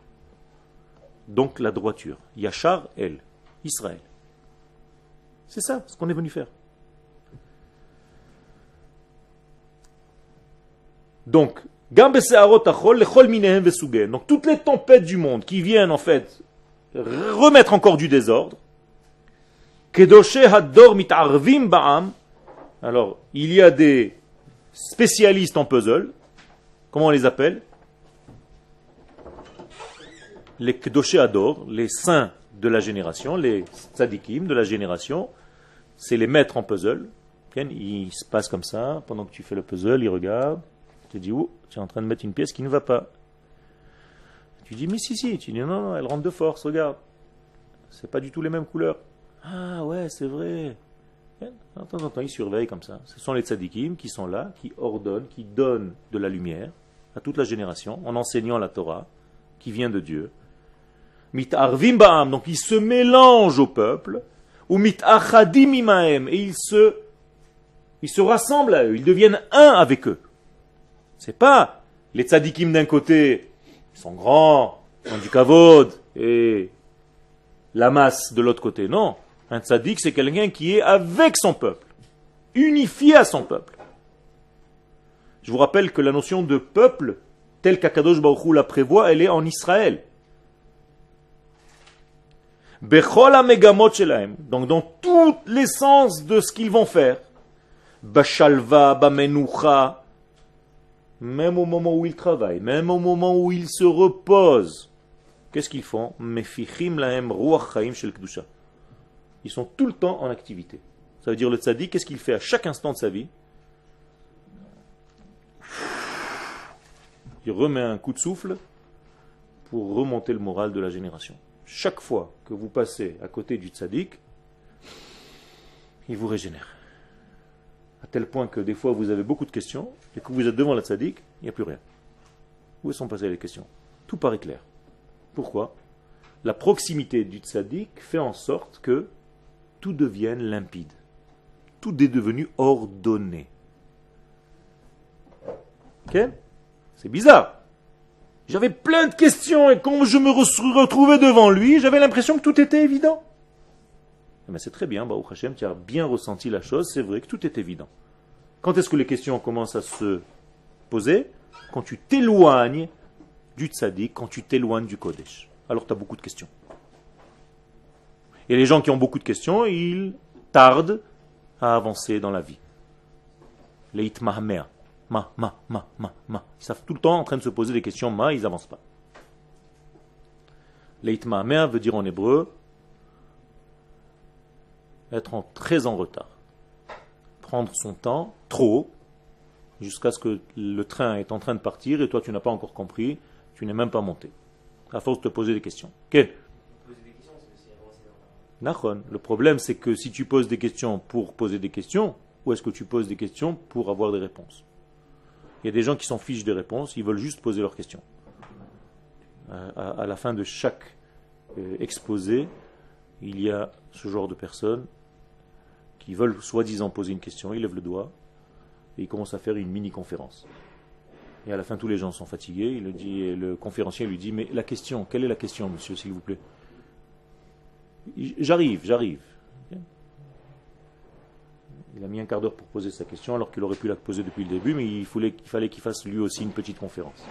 Donc la droiture. Yachar, elle. Israël. C'est ça, ce qu'on est venu faire. Donc, donc toutes les tempêtes du monde qui viennent en fait remettre encore du désordre. Alors, il y a des spécialistes en puzzle. Comment on les appelle? Les Kedoshé Hador, les saints de la génération, les tzadikim de la génération, c'est les maîtres en puzzle. Ils se passent comme ça, pendant que tu fais le puzzle, ils regardent, tu te dis, oh, tu es en train de mettre une pièce qui ne va pas. Tu dis, mais si, tu dis, non, elle rentre de force, regarde. C'est pas du tout les mêmes couleurs. Ah ouais, c'est vrai. De temps en temps, ils surveillent comme ça. Ce sont les tzadikim qui sont là, qui ordonnent, qui donnent de la lumière à toute la génération en enseignant la Torah qui vient de Dieu. Mit'arvim ba'am, donc ils se mélangent au peuple, ou mit'achadim imahem, et ils se rassemblent à eux, ils deviennent un avec eux. C'est pas les tzadikim d'un côté, ils sont grands, ils ont du kavod, et la masse de l'autre côté. Non, un tzadik c'est quelqu'un qui est avec son peuple, unifié à son peuple. Je vous rappelle que la notion de peuple, telle qu'Akadosh Baruch Hu la prévoit, elle est en Israël. Bechol ha-megamot shelahem, donc dans tout l'essence de ce qu'ils vont faire, bashalva, bamenucha, même au moment où ils travaillent, même au moment où ils se reposent, qu'est-ce qu'ils font? Mefichim lahem ruach chaim shel kedusha. Ils sont tout le temps en activité. Ça veut dire le tzaddik, qu'est-ce qu'il fait à chaque instant de sa vie? Il remet un coup de souffle pour remonter le moral de la génération. Chaque fois que vous passez à côté du tzaddik, il vous régénère. À tel point que des fois vous avez beaucoup de questions, et que vous êtes devant la tzaddik, il n'y a plus rien. Où sont passées les questions? Tout paraît clair. Pourquoi? La proximité du tzaddik fait en sorte que tout devienne limpide. Tout est devenu ordonné. Ok? C'est bizarre. J'avais plein de questions et quand je me retrouvais devant lui, j'avais l'impression que tout était évident. Mais c'est très bien, Baruch Hashem, tu as bien ressenti la chose, c'est vrai que tout est évident. Quand est-ce que les questions commencent à se poser? Quand tu t'éloignes du tzaddik, quand tu t'éloignes du Kodesh. Alors tu as beaucoup de questions. Et les gens qui ont beaucoup de questions, ils tardent à avancer dans la vie. Les itmahmer. Ils savent tout le temps en train de se poser des questions, ils n'avancent pas. Leitma'amer veut dire en hébreu être très en retard. Prendre son temps, trop, jusqu'à ce que le train est en train de partir et toi tu n'as pas encore compris, tu n'es même pas monté. À force de te poser des questions. Okay. Poser des questions, c'est aussi avancer dans Nachon. Le problème c'est que si tu poses des questions pour poser des questions, ou est-ce que tu poses des questions pour avoir des réponses? Il y a des gens qui s'en fichent des réponses, ils veulent juste poser leurs questions. À la fin de chaque exposé, il y a ce genre de personnes qui veulent soi-disant poser une question, ils lèvent le doigt et ils commencent à faire une mini-conférence. Et à la fin, tous les gens sont fatigués, et le conférencier lui dit, mais la question, quelle est la question, monsieur, s'il vous plaît? J'arrive. Il a mis un quart d'heure pour poser sa question alors qu'il aurait pu la poser depuis le début, mais il fallait qu'il fasse lui aussi une petite conférence.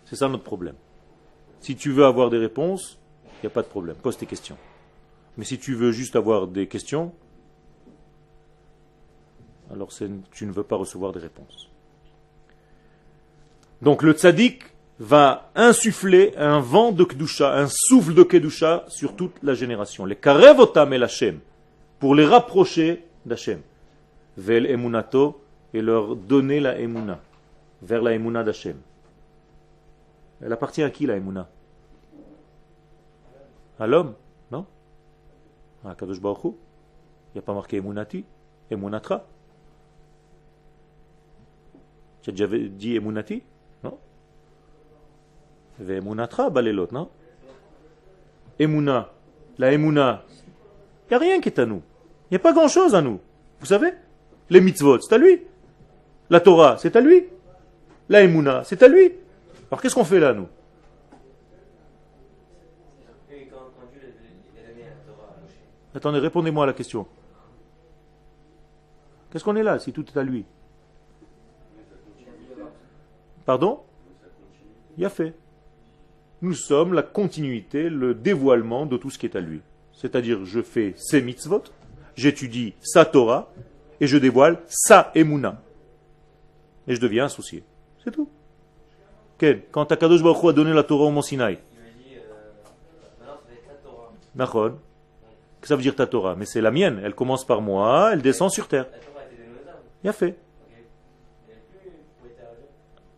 C'est ça notre problème. Si tu veux avoir des réponses, il n'y a pas de problème, pose tes questions. Mais si tu veux juste avoir des questions, alors tu ne veux pas recevoir des réponses. Donc le tzaddik va insuffler un vent de kedusha, un souffle de kedusha sur toute la génération. Les karevotam el Hashem, pour les rapprocher d'Hashem. Vel emunato, et leur donner la emuna, vers la emuna d'Hashem. Elle appartient à qui la emuna? À l'homme, non? À Kadosh Baruch Hu. Il n'y a pas marqué emunati, emunatra. Tu as déjà dit emunati? Non? Ve emunatra balelot, non? Emuna, la emuna, il n'y a rien qui est à nous. Il n'y a pas grand-chose à nous. Vous savez? Les mitzvot, c'est à lui. La Torah, c'est à lui. La Emouna, c'est à lui. Alors qu'est-ce qu'on fait là, nous? Et quand Dieu a donné la Torah à Moshe. Attendez, répondez-moi à la question. Qu'est-ce qu'on est là, si tout est à lui? Pardon? Il a fait. Nous sommes la continuité, le dévoilement de tout ce qui est à lui. C'est-à-dire, je fais ses mitzvot, j'étudie sa Torah, et je dévoile sa Emouna. Et je deviens associé. C'est tout. Quel? Quand Akadosh Baruch Hu a donné la Torah au Mont Sinaï. Il lui a dit, maintenant ça va être ta Torah. Nachon. Que ça veut dire ta Torah? Mais c'est la mienne. Elle commence par moi, elle descend sur terre. La Torah a été donnée aux hommes. Il a fait. Ok. Elle est plus propriétaire à Dieu.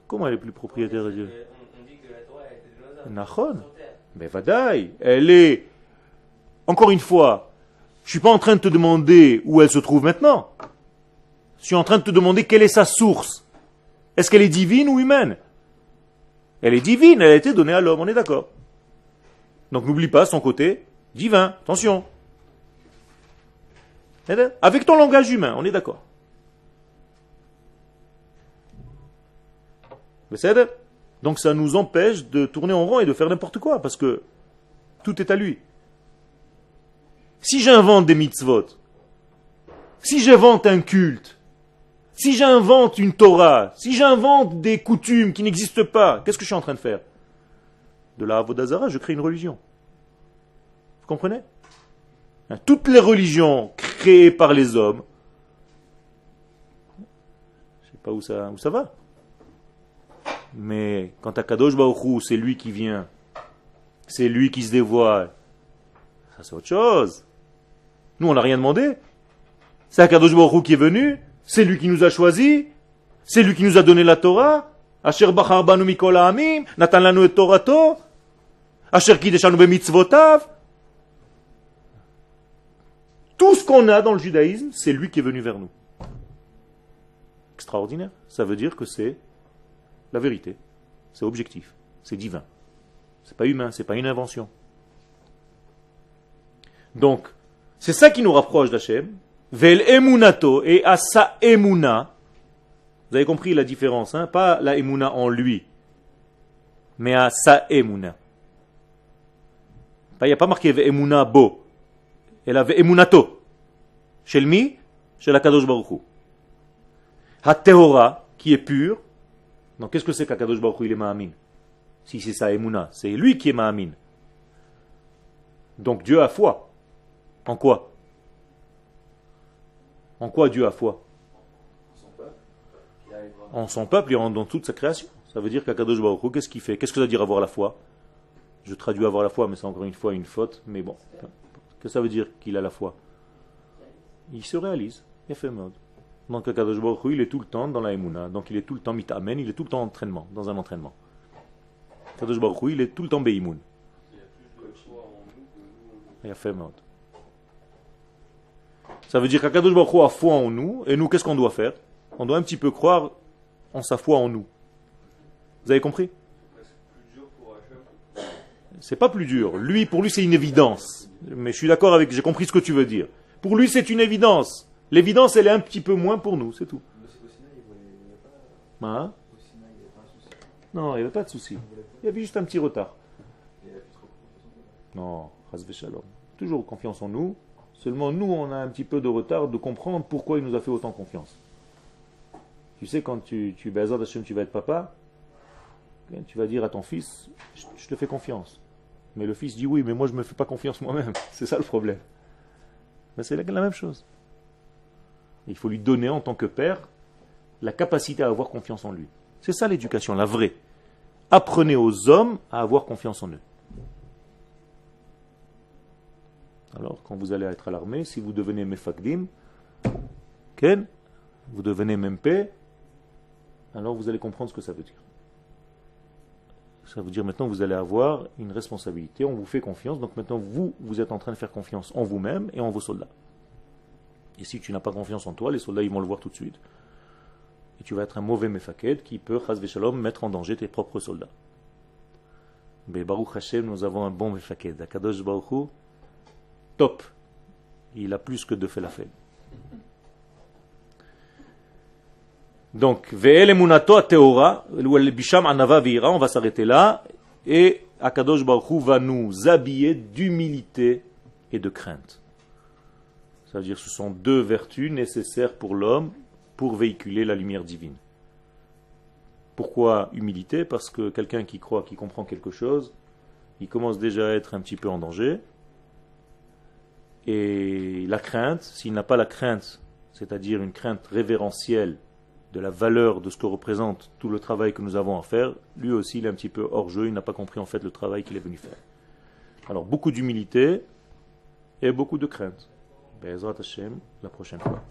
Comment elle est plus propriétaire de Dieu? On dit que la Torah a été donnée aux hommes. Nachon. Sur terre. Mais vadaï. Elle est, encore une fois, Je ne suis pas en train de te demander où elle se trouve maintenant. Je suis en train de te demander quelle est sa source. Est-ce qu'elle est divine ou humaine? Elle est divine, elle a été donnée à l'homme, on est d'accord. Donc n'oublie pas son côté divin, attention. Avec ton langage humain, on est d'accord. Donc ça nous empêche de tourner en rond et de faire n'importe quoi, parce que tout est à lui. Si j'invente des mitzvot, si j'invente un culte, si j'invente une Torah, si j'invente des coutumes qui n'existent pas, qu'est-ce que je suis en train de faire? De la Avodah Zarah, je crée une religion. Vous comprenez? Toutes les religions créées par les hommes, je ne sais pas où ça va. Mais quand à Kadosh Baruch Hu, c'est lui qui vient, c'est lui qui se dévoile, ça c'est autre chose. Nous on n'a rien demandé. C'est à Kadosh Baruch Hu qui est venu, c'est lui qui nous a choisis, c'est lui qui nous a donné la Torah. Asher bachar banu mikol ha'amim, natan lanu et Torato, Asher kideshanu bemitzvotav. Tout ce qu'on a dans le judaïsme, c'est lui qui est venu vers nous. Extraordinaire. Ça veut dire que c'est la vérité. C'est objectif. C'est divin. C'est pas humain, c'est pas une invention. Donc, c'est ça qui nous rapproche d'Hachem. Vel emunato et à sa emuna. Vous avez compris la différence, hein? Pas la emuna en lui, mais à sa emuna. Il n'y a pas marqué emuna bo. Elle avait emunato. Chez le mi, chez la Kadosh Baruch Hu. Ha-tehora, qui est pur. Donc qu'est-ce que c'est qu'Akadosh Baruch Hu, il est ma'amin? Si c'est sa emuna, c'est lui qui est ma'amin. Donc Dieu a foi. En quoi? En quoi Dieu a foi? En son peuple et dans toute sa création. Ça veut dire qu'Akadosh Baruch Hu, qu'est-ce qu'il fait? Qu'est-ce que ça veut dire avoir la foi? Je traduis avoir la foi, mais c'est encore une fois une faute. Mais bon, qu'est-ce que ça veut dire qu'il a la foi? Il se réalise. Il a fait mode. Donc Akadosh Baruch Hu, il est tout le temps dans la Emouna. Donc il est tout le temps mitamen, il est tout le temps en entraînement, dans un entraînement. Akadosh Baruch Hu, il est tout le temps beimoun. Il a fait mode. Ça veut dire qu'Akadosh Baruch Hu a foi en nous, et nous, qu'est-ce qu'on doit faire? On doit un petit peu croire en sa foi en nous. Vous avez compris? C'est pas plus dur. Lui, pour lui, c'est une évidence. Mais je suis d'accord avec, j'ai compris ce que tu veux dire. Pour lui, c'est une évidence. L'évidence, elle est un petit peu moins pour nous, c'est tout. Hein? Non, il n'y avait pas de souci. Il y avait juste un petit retard. Non, Chas v'Shalom. Toujours confiance en nous. Seulement, nous, on a un petit peu de retard de comprendre pourquoi il nous a fait autant confiance. Tu sais, quand tu Be'ezrat Hashem, tu vas être papa, tu vas dire à ton fils, je te fais confiance. Mais le fils dit oui, mais moi je ne me fais pas confiance moi-même. C'est ça le problème. Mais c'est la même chose. Il faut lui donner en tant que père la capacité à avoir confiance en lui. C'est ça l'éducation, la vraie. Apprenez aux hommes à avoir confiance en eux. Alors, quand vous allez être à l'armée, si vous devenez mefakdim, ken, vous devenez MP, alors vous allez comprendre ce que ça veut dire. Ça veut dire maintenant vous allez avoir une responsabilité, on vous fait confiance, donc maintenant vous êtes en train de faire confiance en vous-même et en vos soldats. Et si tu n'as pas confiance en toi, les soldats ils vont le voir tout de suite. Et tu vas être un mauvais mefaked qui peut, chas v'shalom, mettre en danger tes propres soldats. Mais Baruch Hashem, nous avons un bon mefaked. Akadosh Baruch Hu, top. Il a plus que de felafel. Donc, Ve'el emunato teora, bisham anava ve'ira, on va s'arrêter là, et Akadosh Baruch Hu va nous habiller d'humilité et de crainte. Ça veut dire que ce sont deux vertus nécessaires pour l'homme pour véhiculer la lumière divine. Pourquoi humilité? Parce que quelqu'un qui croit, qui comprend quelque chose, il commence déjà à être un petit peu en danger. Et la crainte, s'il n'a pas la crainte, c'est-à-dire une crainte révérentielle de la valeur de ce que représente tout le travail que nous avons à faire, lui aussi il est un petit peu hors jeu, il n'a pas compris en fait le travail qu'il est venu faire. Alors beaucoup d'humilité et beaucoup de crainte. Be'ezrat Hashem, la prochaine fois.